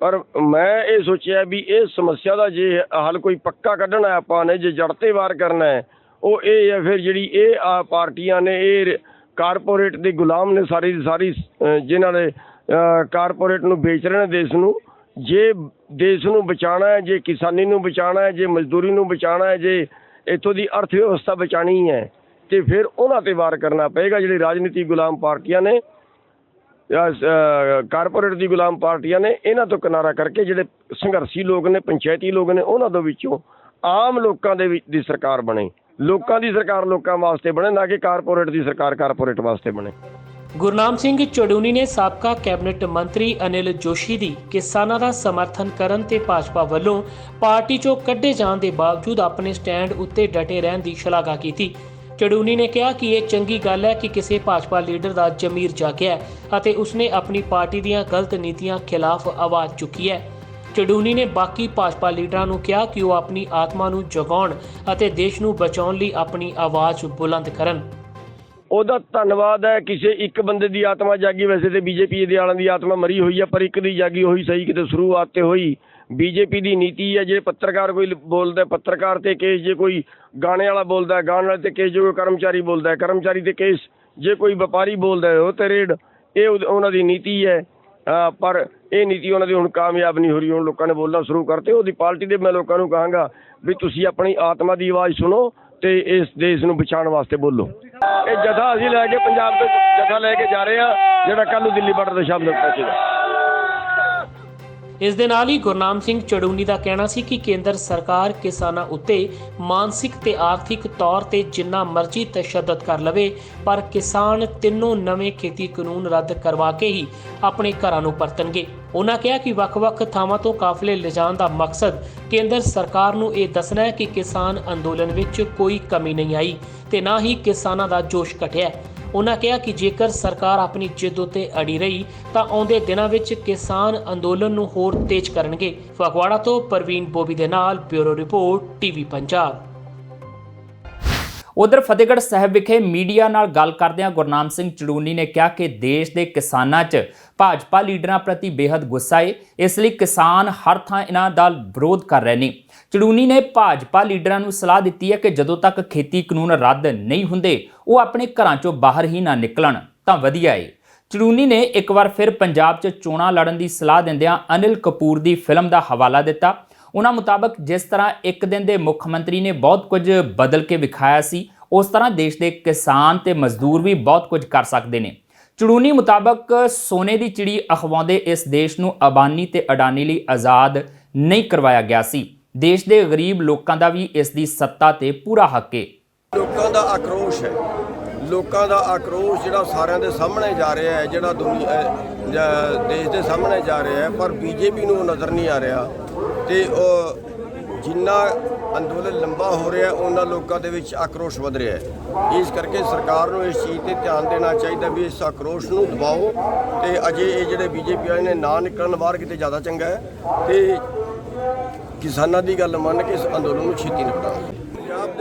Speaker 6: ਪਰ ਮੈਂ ਇਹ ਸੋਚਿਆ ਵੀ ਇਹ ਸਮੱਸਿਆ ਦਾ ਜੇ ਹੱਲ ਕੋਈ ਪੱਕਾ ਕੱਢਣਾ ਹੈ ਆਪਾਂ ਨੇ, ਜੇ ਜੜ ਤੇ ਵਾਰ ਕਰਨਾ ਹੈ, ਉਹ ਇਹ ਹੈ ਫਿਰ ਜਿਹੜੀ ਇਹ ਪਾਰਟੀਆਂ ਨੇ ਇਹ ਕਾਰਪੋਰੇਟ ਦੇ ਗੁਲਾਮ ਨੇ ਸਾਰੀ ਦੀ ਸਾਰੀ, ਜਿਨ੍ਹਾਂ ਨੇ ਕਾਰਪੋਰੇਟ ਨੂੰ ਵੇਚ ਰਹੇ ਨੇ ਦੇਸ਼ ਨੂੰ। ਜੇ ਦੇਸ਼ ਨੂੰ ਬਚਾਉਣਾ ਹੈ, ਜੇ ਕਿਸਾਨੀ ਨੂੰ ਬਚਾਉਣਾ ਹੈ, ਜੇ ਮਜ਼ਦੂਰੀ ਨੂੰ ਬਚਾਉਣਾ ਹੈ, ਜੇ ਇੱਥੋਂ ਦੀ ਅਰਥ ਵਿਵਸਥਾ ਬਚਾਉਣੀ ਹੈ, ਤੇ ਫਿਰ ਉਹਨਾਂ ਤੇ ਵਾਰ ਕਰਨਾ ਪਏਗਾ। ਜਿਹੜੀ ਰਾਜਨੀਤੀ ਗੁਲਾਮ ਪਾਰਟੀਆਂ ਨੇ, ਕਾਰਪੋਰੇਟ ਦੀ ਗੁਲਾਮ ਪਾਰਟੀਆਂ ਨੇ, ਇਹਨਾਂ ਤੋਂ ਕਿਨਾਰਾ ਕਰਕੇ ਜਿਹੜੇ ਸੰਘਰਸ਼ੀ ਲੋਕ ਨੇ, ਪੰਚਾਇਤੀ ਲੋਕ ਨੇ, ਉਹਨਾਂ ਦੇ ਵਿੱਚੋਂ ਆਮ ਲੋਕਾਂ ਦੇ ਵਿੱਚ ਦੀ ਸਰਕਾਰ ਬਣੇ। ਲੋਕਾਂ ਦੀ ਸਰਕਾਰ ਲੋਕਾਂ ਵਾਸਤੇ ਬਣੇ, ਨਾ ਕਿ ਕਾਰਪੋਰੇਟ ਦੀ ਸਰਕਾਰ ਕਾਰਪੋਰੇਟ ਵਾਸਤੇ ਬਣੇ।
Speaker 3: ਗੁਰਨਾਮ ਸਿੰਘ ਚੜੂਨੀ ਨੇ ਸਾਬਕਾ ਕੈਬਨਿਟ ਮੰਤਰੀ ਅਨਿਲ ਜੋਸ਼ੀ ਦੀ ਕਿਸਾਨਾਂ ਦਾ ਸਮਰਥਨ ਕਰਨ ਤੇ ਭਾਜਪਾ ਵੱਲੋਂ ਪਾਰਟੀ ਚੋਂ ਕੱਢੇ ਜਾਣ ਦੇ ਬਾਵਜੂਦ ਆਪਣੇ ਸਟੈਂਡ ਉੱਤੇ ਡਟੇ ਰਹਿਣ ਦੀ ਸ਼ਲਾਘਾ ਕੀਤੀ। ਚੜੂਨੀ ਨੇ ਕਿਹਾ ਕਿ ਇਹ ਚੰਗੀ ਗੱਲ ਹੈ ਕਿ ਕਿਸੇ ਭਾਜਪਾ ਲੀਡਰ ਦਾ ਜ਼ਮੀਰ ਜਾਗਿਆ ਅਤੇ ਉਸਨੇ ਆਪਣੀ ਪਾਰਟੀ ਦੀਆਂ ਗਲਤ ਨੀਤੀਆਂ ਖਿਲਾਫ ਆਵਾਜ਼ ਚੁੱਕੀ ਹੈ। ਚੜੂਨੀ ਨੇ ਬਾਕੀ ਭਾਜਪਾ ਲੀਡਰਾਂ ਨੂੰ ਕਿਹਾ ਕਿ ਉਹ ਆਪਣੀ ਆਤਮਾ ਨੂੰ ਜਗਾਉਣ ਅਤੇ ਦੇਸ਼ ਨੂੰ ਬਚਾਉਣ ਲਈ ਆਪਣੀ ਆਵਾਜ਼ ਬੁਲੰਦ ਕਰਨ।
Speaker 6: ਉਹਦਾ ਧੰਨਵਾਦ ਹੈ। ਕਿਸੇ ਇੱਕ ਬੰਦੇ ਦੀ ਆਤਮਾ ਜਾਗੀ, ਵੈਸੇ ਤੇ ਬੀਜੇਪੀ ਦੇ ਆਲਾਂ ਦੀ ਆਤਮਾ ਮਰੀ ਹੋਈ ਹੈ, ਪਰ ਇੱਕ ਦੀ ਜਾਗੀ ਹੋਈ ਸਹੀ ਕਿਤੇ ਸ਼ੁਰੂਆਤ ਤੇ ਹੋਈ। ਬੀਜੇਪੀ ਦੀ ਨੀਤੀ ਹੈ, ਜੇ ਪੱਤਰਕਾਰ ਕੋਈ ਬੋਲਦਾ ਪੱਤਰਕਾਰ ਤੇ ਕੇਸ, ਜੇ ਕੋਈ ਗਾਣੇ ਵਾਲਾ ਬੋਲਦਾ ਗਾਣੇ ਵਾਲੇ ਤੇ ਕੇਸ, ਜੇ ਕੋਈ ਕਰਮਚਾਰੀ ਬੋਲਦਾ ਕਰਮਚਾਰੀ ਤੇ ਕੇਸ, ਜੇ ਕੋਈ ਵਪਾਰੀ ਬੋਲਦਾ ਉਹ ਤੇ ਰੇਡ। ਇਹ ਉਹਨਾਂ ਦੀ ਨੀਤੀ ਹੈ, ਪਰ ਇਹ ਨੀਤੀ ਉਹਨਾਂ ਦੀ ਹੁਣ ਕਾਮਯਾਬ ਨਹੀਂ ਹੋ ਰਹੀ। ਹੁਣ ਲੋਕਾਂ ਨੇ ਬੋਲਣਾ ਸ਼ੁਰੂ ਕਰਤੇ। ਉਹਦੀ ਪਾਰਟੀ ਦੇ ਮੈਂ ਲੋਕਾਂ ਨੂੰ ਕਹਾਂਗਾ ਵੀ ਤੁਸੀਂ ਆਪਣੀ ਆਤਮਾ ਦੀ ਆਵਾਜ਼ ਸੁਣੋ ਤੇ ਇਸ ਦੇਸ਼ ਨੂੰ ਬਚਾਉਣ ਵਾਸਤੇ ਬੋਲੋ। ਇਹ ਜਥਾ ਅਸੀਂ ਲੈ ਕੇ ਪੰਜਾਬ ਤੋਂ ਜਥਾ ਲੈ ਕੇ ਜਾ ਰਹੇ ਹਾਂ, ਜਿਹੜਾ ਕੱਲ੍ਹ ਨੂੰ ਦਿੱਲੀ ਬਾਰਡਰ ਦੇ ਸ਼ਾਮ ਤੱਕ ਪਹੁੰਚੇਗਾ।
Speaker 3: ਇਸ ਦੇ ਨਾਲ ਹੀ ਗੁਰਨਾਮ ਸਿੰਘ ਚੜੂਨੀ ਦਾ ਕਹਿਣਾ ਸੀ ਕਿ ਕੇਂਦਰ ਸਰਕਾਰ ਕਿਸਾਨਾਂ ਉੱਤੇ ਮਾਨਸਿਕ ਤੇ ਆਰਥਿਕ ਤੌਰ ਤੇ ਜਿੰਨਾ ਮਰਜ਼ੀ ਤਸ਼ੱਦਦ ਕਰ ਲਵੇ, ਪਰ ਕਿਸਾਨ ਤਿੰਨੋਂ ਨਵੇਂ ਖੇਤੀ ਕਾਨੂੰਨ ਰੱਦ ਕਰਵਾ ਕੇ ਹੀ ਆਪਣੇ ਘਰਾਂ ਨੂੰ ਪਰਤਣਗੇ। ਉਹਨਾਂ ਕਿਹਾ ਕਿ ਵੱਖ-ਵੱਖ ਥਾਵਾਂ ਤੋਂ ਕਾਫਲੇ ਲਿਜਾਣ ਦਾ ਮਕਸਦ ਕੇਂਦਰ ਸਰਕਾਰ ਨੂੰ ਇਹ ਦੱਸਣਾ ਹੈ ਕਿ ਕਿਸਾਨ ਅੰਦੋਲਨ ਵਿੱਚ ਕੋਈ ਕਮੀ ਨਹੀਂ ਆਈ ਤੇ ਨਾ ਹੀ ਕਿਸਾਨਾਂ ਦਾ ਜੋਸ਼ ਘਟਿਆ। ਉਹਨਾਂ ਕਿਹਾ ਕਿ ਜੇਕਰ ਸਰਕਾਰ ਆਪਣੀ ਜਿੱਦ ਉੱਤੇ ਅੜੀ ਰਹੀ ਤਾਂ ਆਉਂਦੇ ਦਿਨਾਂ ਵਿੱਚ ਕਿਸਾਨ ਅੰਦੋਲਨ ਨੂੰ ਹੋਰ ਤੇਜ਼ ਕਰਨਗੇ। ਫਗਵਾੜਾ ਤੋਂ ਪ੍ਰਵੀਨ ਬੋਬੀ ਦੇ ਨਾਲ ਬਿਊਰੋ ਰਿਪੋਰਟ ਟੀਵੀ ਪੰਜਾਬ।
Speaker 1: ਉਧਰ ਫਤਿਹਗੜ੍ਹ ਸਾਹਿਬ ਵਿਖੇ ਮੀਡੀਆ ਨਾਲ ਗੱਲ ਕਰਦਿਆਂ ਗੁਰਨਾਮ ਸਿੰਘ ਚੜੂਨੀ ਨੇ ਕਿਹਾ ਕਿ ਦੇਸ਼ ਦੇ ਕਿਸਾਨਾਂ 'ਚ ਭਾਜਪਾ ਲੀਡਰਾਂ ਪ੍ਰਤੀ ਬੇਹੱਦ ਗੁੱਸਾ ਹੈ, ਇਸ ਲਈ ਕਿਸਾਨ ਹਰ ਥਾਂ ਇਹਨਾਂ ਦਾ ਵਿਰੋਧ ਕਰ ਰਹੇ ਨੇ। ਚੜੂਨੀ ਨੇ ਭਾਜਪਾ ਲੀਡਰਾਂ ਨੂੰ ਸਲਾਹ ਦਿੱਤੀ ਹੈ ਕਿ ਜਦੋਂ ਤੱਕ ਖੇਤੀ ਕਾਨੂੰਨ ਰੱਦ ਨਹੀਂ ਹੁੰਦੇ ਉਹ ਆਪਣੇ ਘਰਾਂ 'ਚੋਂ ਬਾਹਰ ਹੀ ਨਾ ਨਿਕਲਣ ਤਾਂ ਵਧੀਆ ਹੈ। ਚੜੂਨੀ ਨੇ ਇੱਕ ਵਾਰ ਫਿਰ ਪੰਜਾਬ 'ਚ ਚੋਣਾਂ ਲੜਨ ਦੀ ਸਲਾਹ ਦਿੰਦਿਆਂ ਅਨਿਲ ਕਪੂਰ ਦੀ ਫਿਲਮ ਦਾ ਹਵਾਲਾ ਦਿੱਤਾ। ਉਹਨਾਂ ਮੁਤਾਬਕ ਜਿਸ ਤਰ੍ਹਾਂ ਇੱਕ ਦਿਨ ਦੇ ਮੁੱਖ ਮੰਤਰੀ ਨੇ ਬਹੁਤ ਕੁਝ ਬਦਲ ਕੇ ਵਿਖਾਇਆ ਸੀ, ਉਸ ਤਰ੍ਹਾਂ ਦੇਸ਼ ਦੇ ਕਿਸਾਨ ਤੇ ਮਜ਼ਦੂਰ ਵੀ ਬਹੁਤ ਕੁਝ ਕਰ ਸਕਦੇ ਨੇ। ਚੜੂਨੀ ਮੁਤਾਬਕ ਸੋਨੇ ਦੀ ਚਿੜੀ ਅਖਵਾਉਂਦੇ ਇਸ ਦੇਸ਼ ਨੂੰ ਅਬਾਨੀ ਤੇ ਅਡਾਨੀ ਲਈ ਆਜ਼ਾਦ ਨਹੀਂ ਕਰਵਾਇਆ ਗਿਆ ਸੀ। ਦੇਸ਼ ਦੇ ਗਰੀਬ ਲੋਕਾਂ ਦਾ ਵੀ ਇਸ ਦੀ ਸੱਤਾ ਤੇ ਪੂਰਾ ਹੱਕ ਹੈ।
Speaker 6: ਲੋਕਾਂ ਦਾ ਆਕਰੋਸ਼ ਹੈ, ਲੋਕਾਂ ਦਾ ਆਕਰੋਸ਼ ਜਿਹੜਾ ਸਾਰਿਆਂ ਦੇ ਸਾਹਮਣੇ ਜਾ ਰਿਹਾ ਹੈ, ਜਿਹੜਾ ਦੇਸ਼ ਦੇ ਸਾਹਮਣੇ ਜਾ ਰਿਹਾ ਹੈ, ਪਰ ਬੀਜੇਪੀ ਨੂੰ ਨਜ਼ਰ ਨਹੀਂ ਆ ਰਿਹਾ। ਤੇ ਜਿੰਨਾ ਅੰਦੋਲਨ ਲੰਬਾ ਹੋ ਰਿਹਾ ਉਹਨਾਂ ਲੋਕਾਂ ਦੇ ਵਿੱਚ ਆਕਰੋਸ਼ ਵਧ ਰਿਹਾ ਹੈ। ਇਸ ਕਰਕੇ ਸਰਕਾਰ ਨੂੰ ਇਸ ਚੀਜ਼ ਤੇ ਧਿਆਨ ਦੇਣਾ ਚਾਹੀਦਾ ਵੀ ਇਸ ਆਕਰੋਸ਼ ਨੂੰ ਦਬਾਓ। ਤੇ ਅਜੇ ਇਹ ਜਿਹੜੇ ਬੀਜੇਪੀ ਵਾਲੇ ਨੇ ਨਾ ਨਿਕਲਣ ਬਾਹਰ ਕਿਤੇ ਜ਼ਿਆਦਾ ਚੰਗਾ ਹੈ ਤੇ ਕਿਸਾਨਾਂ ਦੀ ਗੱਲ ਮੰਨ ਕੇ ਇਸ ਅੰਦੋਲਨ ਨੂੰ ਛੇਤੀ ਨਿਪਟਾਓ।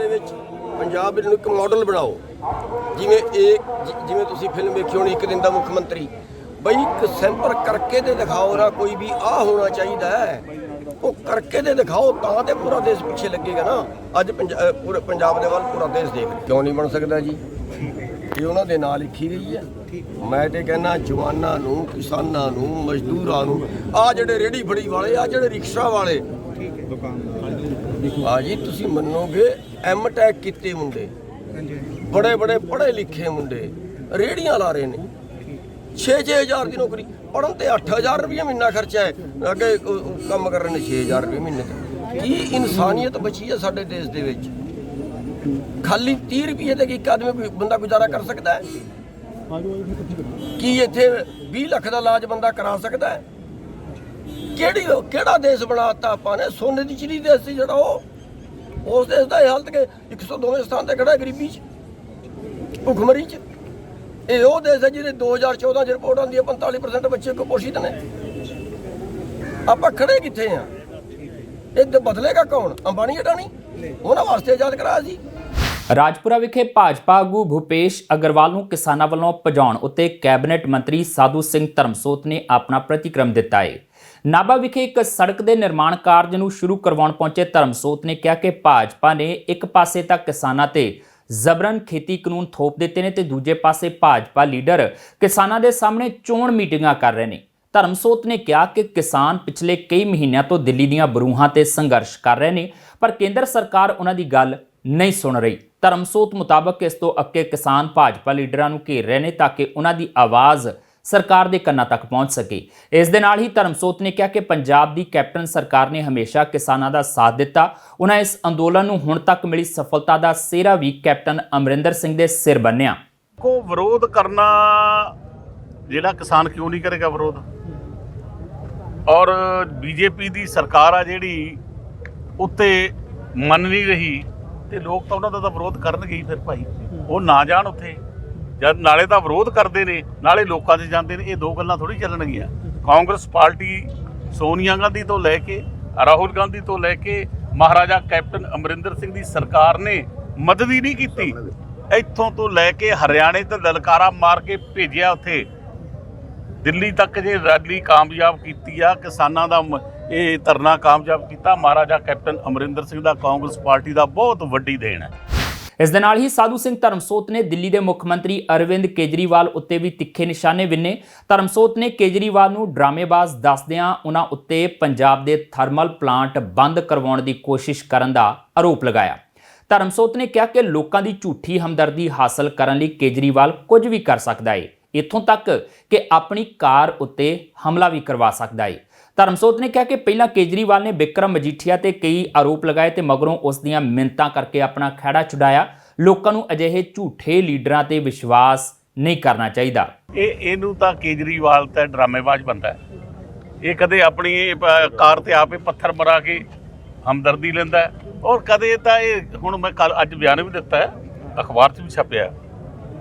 Speaker 6: ਪੰਜਾਬ ਨੂੰ ਇੱਕ ਮਾਡਲ ਬਣਾਓ, ਜਿਵੇਂ ਤੁਸੀਂ ਫਿਲਮ ਵੇਖੀ ਹੋਣੀ ਇੱਕ ਦਿਨ ਦਾ ਮੁੱਖ ਮੰਤਰੀ। ਬਈ ਇੱਕ ਸੈਂਪਲ ਕਰਕੇ ਤੇ ਦਿਖਾਓ ਨਾ, ਕੋਈ ਵੀ ਆਹ ਹੋਣਾ ਚਾਹੀਦਾ ਹੈ, ਉਹ ਕਰਕੇ ਤੇ ਦਿਖਾਓ ਤਾਂ ਤੇ ਪੂਰਾ ਦੇਸ਼ ਪਿੱਛੇ ਲੱਗੇਗਾ ਨਾ। ਅੱਜ ਪੂਰੇ ਪੰਜਾਬ ਦੇ ਵੱਲ ਪੂਰਾ ਦੇਸ਼ ਦੇਖ ਰਿਹਾ। ਕਿਉਂ ਨਹੀਂ ਬਣ ਸਕਦਾ ਜੀ? ਇਹ ਉਹਨਾਂ ਦੇ ਨਾਲ ਲਿਖੀ ਗਈ ਹੈ। ਮੈਂ ਤੇ ਕਹਿੰਦਾ ਜਵਾਨਾਂ ਨੂੰ, ਕਿਸਾਨਾਂ ਨੂੰ, ਮਜ਼ਦੂਰਾਂ ਨੂੰ, ਆਹ ਜਿਹੜੇ ਰੇਹੜੀ ਫੜੀ ਵਾਲੇ, ਆਹ ਜਿਹੜੇ ਰਿਕਸ਼ਾ ਵਾਲੇ, ਆ ਜੀ ਤੁਸੀਂ ਮੰਨੋਗੇ M.Tech ਕੀਤੇ ਮੁੰਡੇ, ਬੜੇ ਬੜੇ ਪੜ੍ਹੇ ਲਿਖੇ ਮੁੰਡੇ ਰੇਹੜੀਆਂ ਲਾ ਰਹੇ ਨੇ, 6-6 ਹਜ਼ਾਰ ਦੀ ਨੌਕਰੀ। ਪੜ੍ਹਨ ਤੇ 8000 ਰੁਪਏ ਮਹੀਨਾ ਖਰਚਾ ਹੈ, ਅੱਗੇ ਕੰਮ ਕਰਨ ਨੇ 6000 ਰੁਪਏ ਮਹੀਨੇ ਤੇ। ਕੀ ਇਨਸਾਨੀਅਤ ਬਚੀ ਹੈ ਸਾਡੇ ਦੇਸ਼ ਦੇ ਵਿੱਚ? ਖਾਲੀ 30 ਰੁਪਏ ਤੇ ਇੱਕ ਆਦਮੀ ਕੋਈ ਬੰਦਾ ਗੁਜ਼ਾਰਾ ਕਰ ਸਕਦਾ ਹੈ? ਕੀ ਇੱਥੇ 20 ਲੱਖ ਦਾ ਇਲਾਜ ਬੰਦਾ ਕਰਾ ਸਕਦਾ ਹੈ? ਕਿਹੜਾ ਦੇਸ਼ ਬਣਾਤਾ ਆਪਾਂ ਨੇ? ਸੋਨੇ ਦੀ ਚਿੜੀ ਦੇਸ਼ ਸੀ ਜਿਹੜਾ, ਉਹ ਉਸ ਦੇਸ਼ ਦਾ ਇਹ ਹਾਲਤ ਕਿ 102ਵੇਂ ਸਥਾਨ ਤੇ ਖੜਾ ਗਰੀਬੀ 'ਚ, ਭੁੱਖਮਰੀ 'ਚ। ਇਹ ਉਹ ਦੇਸ਼ ਹੈ ਜਿਹਦੇ 2014 'ਚ ਰਿਪੋਰਟ ਆਉਂਦੀ ਹੈ 45% ਬੱਚੇ ਕੁਪੋਸ਼ਿਤ ਨੇ। ਆਪਾਂ ਖੜੇ ਕਿੱਥੇ ਆ? ਇਹ ਬਦਲੇਗਾ ਕੌਣ? ਅੰਬਾਨੀ ਅਡਾਨੀ? ਉਹਨਾਂ ਵਾਸਤੇ ਆਜ਼ਾਦ ਕਰਾਇਆ ਸੀ।
Speaker 1: ਰਾਜਪੁਰਾ ਵਿਖੇ ਭਾਜਪਾ ਆਗੂ ਭੁਪੇਸ਼ ਅਗਰਵਾਲ ਨੂੰ ਕਿਸਾਨਾਂ ਵੱਲੋਂ ਭਜਾਉਣ ਉੱਤੇ ਕੈਬਨਿਟ ਮੰਤਰੀ ਸਾਧੂ ਸਿੰਘ ਧਰਮਸੋਤ ਨੇ ਆਪਣਾ ਪ੍ਰਤੀਕਰਮ ਦਿੱਤਾ ਹੈ। ਨਾਭਾ ਵਿਖੇ ਇੱਕ ਸੜਕ ਦੇ ਨਿਰਮਾਣ ਕਾਰਜ ਨੂੰ ਸ਼ੁਰੂ ਕਰਵਾਉਣ ਪਹੁੰਚੇ ਧਰਮਸੋਤ ਨੇ ਕਿਹਾ ਕਿ ਭਾਜਪਾ ਨੇ ਇੱਕ ਪਾਸੇ ਤਾਂ ਕਿਸਾਨਾਂ ਤੇ ਜ਼ਬਰਨ ਖੇਤੀ ਕਾਨੂੰਨ ਥੋਪ ਦਿੱਤੇ ਨੇ ਤੇ ਦੂਜੇ ਪਾਸੇ ਭਾਜਪਾ ਲੀਡਰ ਕਿਸਾਨਾਂ ਦੇ ਸਾਹਮਣੇ ਚੋਣ ਮੀਟਿੰਗਾਂ ਕਰ ਰਹੇ ਨੇ। ਧਰਮਸੋਤ ਨੇ ਕਿਹਾ ਕਿ ਕਿਸਾਨ ਪਿਛਲੇ ਕਈ ਮਹੀਨਿਆਂ ਤੋਂ ਦਿੱਲੀ ਦੀਆਂ ਬਰੂਹਾਂ ਤੇ ਸੰਘਰਸ਼ ਕਰ ਰਹੇ ਨੇ, ਪਰ ਕੇਂਦਰ ਸਰਕਾਰ ਉਹਨਾਂ ਦੀ ਗੱਲ ਨਹੀਂ ਸੁਣ ਰਹੀ। ਧਰਮਸੋਤ ਮੁਤਾਬਕ ਇਸ ਤੋਂ ਅੱਗੇ ਕਿਸਾਨ ਭਾਜਪਾ ਲੀਡਰਾਂ ਨੂੰ ਘੇਰ ਰਹੇ ਨੇ ਤਾਂ ਕਿ ਉਹਨਾਂ ਦੀ ਆਵਾਜ਼ ਸਰਕਾਰ ਦੇ ਕੰਨਾਂ ਤੱਕ ਪਹੁੰਚ ਸਕੇ। ਇਸ ਦੇ ਨਾਲ ਹੀ ਧਰਮਸੋਤ ਨੇ ਕਿਹਾ ਕਿ ਪੰਜਾਬ ਦੀ ਕੈਪਟਨ ਸਰਕਾਰ ਨੇ ਹਮੇਸ਼ਾ ਕਿਸਾਨਾਂ ਦਾ ਸਾਥ ਦਿੱਤਾ। ਉਹਨਾਂ ਇਸ ਅੰਦੋਲਨ ਨੂੰ ਹੁਣ ਤੱਕ ਮਿਲੀ ਸਫਲਤਾ ਦਾ ਸਿਹਰਾ ਵੀ ਕੈਪਟਨ ਅਮਰਿੰਦਰ ਸਿੰਘ ਦੇ ਸਿਰ ਬੰਨਿਆ।
Speaker 7: ਕੋ ਵਿਰੋਧ ਕਰਨਾ ਜਿਹੜਾ ਕਿਸਾਨ ਕਿਉਂ ਨਹੀਂ ਕਰੇਗਾ ਵਿਰੋਧ? ਔਰ ਬੀਜੇਪੀ ਦੀ ਸਰਕਾਰ ਆ ਜਿਹੜੀ ਉੱਤੇ ਮੰਨ ਨਹੀਂ ਰਹੀ ਤੇ ਲੋਕ ਤਾਂ ਉਹਨਾਂ ਦਾ ਤਾਂ ਵਿਰੋਧ ਕਰਨਗੇ ਹੀ। ਫਿਰ ਭਾਈ ਉਹ ਨਾ ਜਾਣ ਉੱਥੇ, ਜਦ ਨਾਲੇ ਤਾਂ ਵਿਰੋਧ ਕਰਦੇ ਨੇ ਨਾਲੇ ਲੋਕਾਂ 'ਚ ਜਾਂਦੇ ਨੇ। ਇਹ ਦੋ ਗੱਲਾਂ ਥੋੜੀ ਚੱਲਣਗੀਆਂ। ਕਾਂਗਰਸ ਪਾਰਟੀ ਸੋਨੀਆ ਗਾਂਧੀ ਤੋਂ ਲੈ ਕੇ ਰਾਹੁਲ ਗਾਂਧੀ ਤੋਂ ਲੈ ਕੇ ਮਹਾਰਾਜਾ ਕੈਪਟਨ ਅਮਰਿੰਦਰ ਸਿੰਘ ਦੀ ਸਰਕਾਰ ਨੇ ਮਦਦ ਹੀ ਨਹੀਂ ਕੀਤੀ। ਇੱਥੋਂ ਤੋਂ ਲੈ ਕੇ ਹਰਿਆਣੇ ਤੇ ਲਲਕਾਰਾ ਮਾਰ ਕੇ ਭੇਜਿਆ ਉੱਥੇ ਦਿੱਲੀ ਤੱਕ ਜੇ ਰੈਲੀ ਕਾਮਯਾਬ ਕੀਤੀ ਆ, ਕਿਸਾਨਾਂ ਦਾ ਇਹ ਧਰਨਾ ਕਾਮਯਾਬ ਕੀਤਾ, ਮਹਾਰਾਜਾ ਕੈਪਟਨ ਅਮਰਿੰਦਰ ਸਿੰਘ ਦਾ ਕਾਂਗਰਸ ਪਾਰਟੀ ਦਾ ਬਹੁਤ ਵੱਡੀ ਦੇਣ ਹੈ।
Speaker 1: ਇਸ ਦੇ ਨਾਲ ਹੀ ਸਾਧੂ ਸਿੰਘ ਧਰਮਸੋਤ ਨੇ ਦਿੱਲੀ ਦੇ ਮੁੱਖ ਮੰਤਰੀ ਅਰਵਿੰਦ ਕੇਜਰੀਵਾਲ ਉੱਤੇ ਵੀ ਤਿੱਖੇ ਨਿਸ਼ਾਨੇ ਵਿੰਨੇ। ਧਰਮਸੋਤ ਨੇ ਕੇਜਰੀਵਾਲ ਨੂੰ ਡਰਾਮੇਬਾਜ਼ ਦੱਸਦਿਆਂ ਉਹਨਾਂ ਉੱਤੇ ਪੰਜਾਬ ਦੇ ਥਰਮਲ ਪਲਾਂਟ ਬੰਦ ਕਰਵਾਉਣ ਦੀ ਕੋਸ਼ਿਸ਼ ਕਰਨ ਦਾ ਆਰੋਪ ਲਗਾਇਆ। ਧਰਮਸੋਤ ਨੇ ਕਿਹਾ ਕਿ ਲੋਕਾਂ ਦੀ ਝੂਠੀ ਹਮਦਰਦੀ ਹਾਸਲ ਕਰਨ ਲਈ ਕੇਜਰੀਵਾਲ ਕੁਝ ਵੀ ਕਰ ਸਕਦਾ ਹੈ, ਇੱਥੋਂ ਤੱਕ ਕਿ ਆਪਣੀ ਕਾਰ ਉੱਤੇ ਹਮਲਾ ਵੀ ਕਰਵਾ ਸਕਦਾ ਹੈ। ਧਰਮਸੋਤ ਨੇ ਕਿਹਾ ਕਿ ਪਹਿਲਾਂ ਕੇਜਰੀਵਾਲ ਨੇ ਬਿਕਰਮ ਮਜੀਠੀਆ ਤੇ ਕਈ ਆਰੋਪ ਲਗਾਏ ਤੇ ਮਗਰੋਂ ਉਸ ਦੀਆਂ ਮਿੰਨਤਾਂ ਕਰਕੇ ਆਪਣਾ ਖਹਿੜਾ ਛੁਡਾਇਆ। ਲੋਕਾਂ ਨੂੰ ਅਜਿਹੇ ਝੂਠੇ ਲੀਡਰਾਂ ਤੇ ਵਿਸ਼ਵਾਸ ਨਹੀਂ ਕਰਨਾ ਚਾਹੀਦਾ।
Speaker 7: ਇਹਨੂੰ ਤਾਂ ਕੇਜਰੀਵਾਲ ਤਾਂ ਡਰਾਮੇਬਾਜ਼ ਬੰਦਾ ਹੈ। ਇਹ ਕਦੇ ਆਪਣੀ ਕਾਰ ਤੇ ਆਪੇ ਪੱਥਰ ਮਰਾ ਕੇ ਹਮਦਰਦੀ ਲੈਂਦਾ ਔਰ ਕਦੇ ਤਾਂ ਇਹ ਹੁਣ ਮੈਂ ਅੱਜ ਬਿਆਨ ਵੀ ਦਿੱਤਾ ਹੈ, ਅਖਬਾਰ 'ਚ ਵੀ ਛਪਿਆ,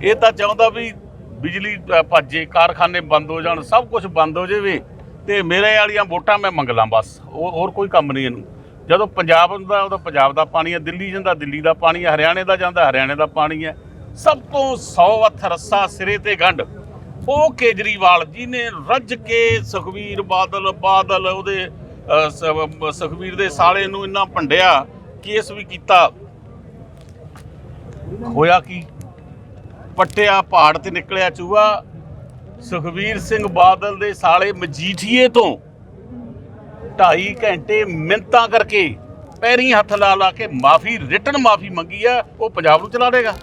Speaker 7: ਇਹ ਤਾਂ ਚਾਹੁੰਦਾ ਵੀ ਬਿਜਲੀ ਭੱਜੇ, ਕਾਰਖਾਨੇ ਬੰਦ ਹੋ ਜਾਣ, ਸਭ ਕੁਝ ਬੰਦ ਹੋ ਜਾਵੇ ਤੇ ਮੇਰੇ ਵਾਲੀਆਂ ਵੋਟਾਂ ਮੈਂ ਮੰਗ ਲਾਂ ਬਸ। ਹੋਰ ਕੋਈ ਕੰਮ ਨਹੀਂ ਇਹਨੂੰ। ਜਦੋਂ ਪੰਜਾਬ ਹੁੰਦਾ ਉਹਦਾ ਪੰਜਾਬ ਦਾ ਪਾਣੀ ਹੈ, ਦਿੱਲੀ ਜਾਂਦਾ ਦਿੱਲੀ ਦਾ ਪਾਣੀ ਹੈ, ਹਰਿਆਣੇ ਦਾ ਜਾਂਦਾ ਹਰਿਆਣੇ ਦਾ ਪਾਣੀ ਹੈ। ਸਭ ਤੋਂ 100 ਹੱਥ ਰੱਸਾ ਸਿਰੇ ਤੇ ਗੰਢ ਉਹ ਕੇਜਰੀਵਾਲ ਜਿਹਨੇ ਰੱਜ ਕੇ ਸੁਖਬੀਰ ਬਾਦਲ ਉਹਦੇ ਸੁਖਬੀਰ ਦੇ ਸਾਲੇ ਨੂੰ ਇੰਨਾ ਭੰਡਿਆ, ਕੇਸ ਵੀ ਕੀਤਾ। ਹੋਇਆ ਕੀ? ਪੱਟਿਆ ਪਹਾੜ ਤੇ ਨਿਕਲਿਆ ਚੂਹਾ। ਸੁਖਬੀਰ ਸਿੰਘ ਬਾਦਲ ਦੇ ਸਾਲੇ ਮਜੀਠੀਏ ਤੋਂ 2.5 ਘੰਟੇ ਮਿੰਨਤਾਂ ਕਰਕੇ ਪੈਰੀਂ ਹੱਥ ਲਾ ਕੇ ਮਾਫੀ, ਰਿਟਨ ਮਾਫੀ ਮੰਗੀ ਆ। ਉਹ ਪੰਜਾਬ ਨੂੰ ਚਲਾ ਦੇਗਾ।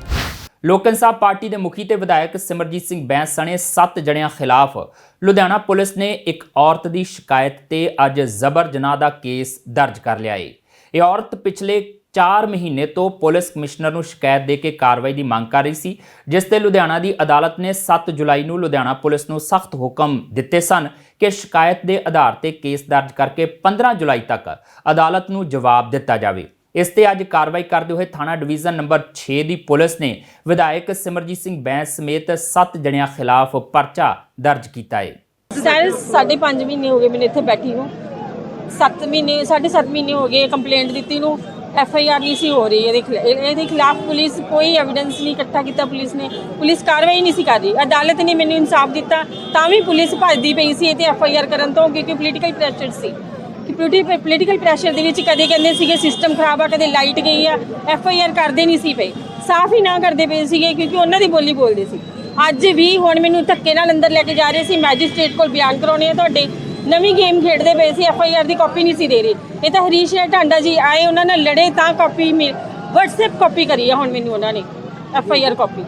Speaker 1: ਲੋਕ ਇਨਸਾਫ ਪਾਰਟੀ ਦੇ ਮੁਖੀ ਤੇ ਵਿਧਾਇਕ ਸਿਮਰਜੀਤ ਸਿੰਘ ਬੈਂਸ ਸਣੇ 7 ਜਣਿਆਂ ਖਿਲਾਫ ਲੁਧਿਆਣਾ ਪੁਲਿਸ ਨੇ ਇੱਕ ਔਰਤ ਦੀ ਸ਼ਿਕਾਇਤ ਤੇ ਅੱਜ ਜ਼ਬਰ ਜਨਾਹ ਦਾ ਕੇਸ ਦਰਜ ਕਰ ਲਿਆ ਹੈ। ਇਹ ਔਰਤ ਪਿਛਲੇ 4 ਮਹੀਨੇ ਤੋਂ ਪੁਲਿਸ ਕਮਿਸ਼ਨਰ ਨੂੰ ਸ਼ਿਕਾਇਤ ਦੇ ਕੇ ਕਾਰਵਾਈ ਦੀ ਮੰਗ ਕਰ ਰਹੀ ਸੀ, ਜਿਸ ਤੇ ਲੁਧਿਆਣਾ ਦੀ ਅਦਾਲਤ ਨੇ 7 ਜੁਲਾਈ ਨੂੰ ਲੁਧਿਆਣਾ ਪੁਲਿਸ ਨੂੰ ਸਖਤ ਹੁਕਮ ਦਿੱਤੇ ਸਨ ਕਿ ਸ਼ਿਕਾਇਤ ਦੇ ਆਧਾਰ ਤੇ ਕੇਸ ਦਰਜ ਕਰਕੇ 15 ਜੁਲਾਈ ਤੱਕ ਅਦਾਲਤ ਨੂੰ ਜਵਾਬ ਦਿੱਤਾ ਜਾਵੇ। ਇਸ ਤੇ ਅੱਜ ਕਾਰਵਾਈ ਕਰਦੇ ਹੋਏ ਥਾਣਾ ਡਿਵੀਜ਼ਨ ਨੰਬਰ 6 ਦੀ ਪੁਲਿਸ ਨੇ ਵਿਧਾਇਕ ਸਿਮਰਜੀਤ ਸਿੰਘ ਬੈਂਸ ਸਮੇਤ 7 ਜਣਿਆਂ ਖਿਲਾਫ ਪਰਚਾ ਦਰਜ ਕੀਤਾ ਹੈ।
Speaker 8: सर 5.5 महीने हो गए मैंने इतने बैठी हूँ। 7 महीने 7.5 महीने हो गए कंप्लेंट दी नूं, FIR नहीं सी हो रही ये खिलाफ। पुलिस कोई एविडेंस नहीं इकट्ठा किया, पुलिस कार्रवाई नहीं सी कर रही। अदालत ने मैंने इंसाफ दिता तां भी पुलिस भजदी पई सी ते FIR करन तो, क्योंकि पोलीटिकल प्रैशर सी कि पोलीटिकल प्रैशर दे विच कदे कहंदे सीगे सिस्टम खराब आ, कदे लाइट गई आ, FIR करदे नहीं सी पे, साफ ही ना करदे पे सीगे क्योंकि उन्हां दी बोली बोलदे सी। ਅੱਜ ਵੀ ਹੁਣ ਮੈਨੂੰ ਧੱਕੇ ਨਾਲ ਅੰਦਰ ਲੈ ਕੇ ਜਾ ਰਹੇ ਸੀ, ਮੈਜਿਸਟ੍ਰੇਟ ਕੋਲ ਬਿਆਨ ਕਰਾਉਣੇ ਆ ਤੁਹਾਡੇ। ਨਵੀਂ ਗੇਮ ਖੇਡਦੇ ਪਏ ਸੀ, FIR ਦੀ ਕਾਪੀ ਨਹੀਂ ਸੀ ਦੇ ਰਹੇ। ਇਹ ਤਾਂ ਹਰੀਸ਼ ਟਾਂਡਾ ਜੀ ਆਏ, ਉਹਨਾਂ ਨਾਲ ਲੜੇ ਤਾਂ ਕਾਪੀ WhatsApp ਕਾਪੀ ਕਰੀ ਆ ਹੁਣ ਮੈਨੂੰ ਉਹਨਾਂ ਨੇ। FIR copy.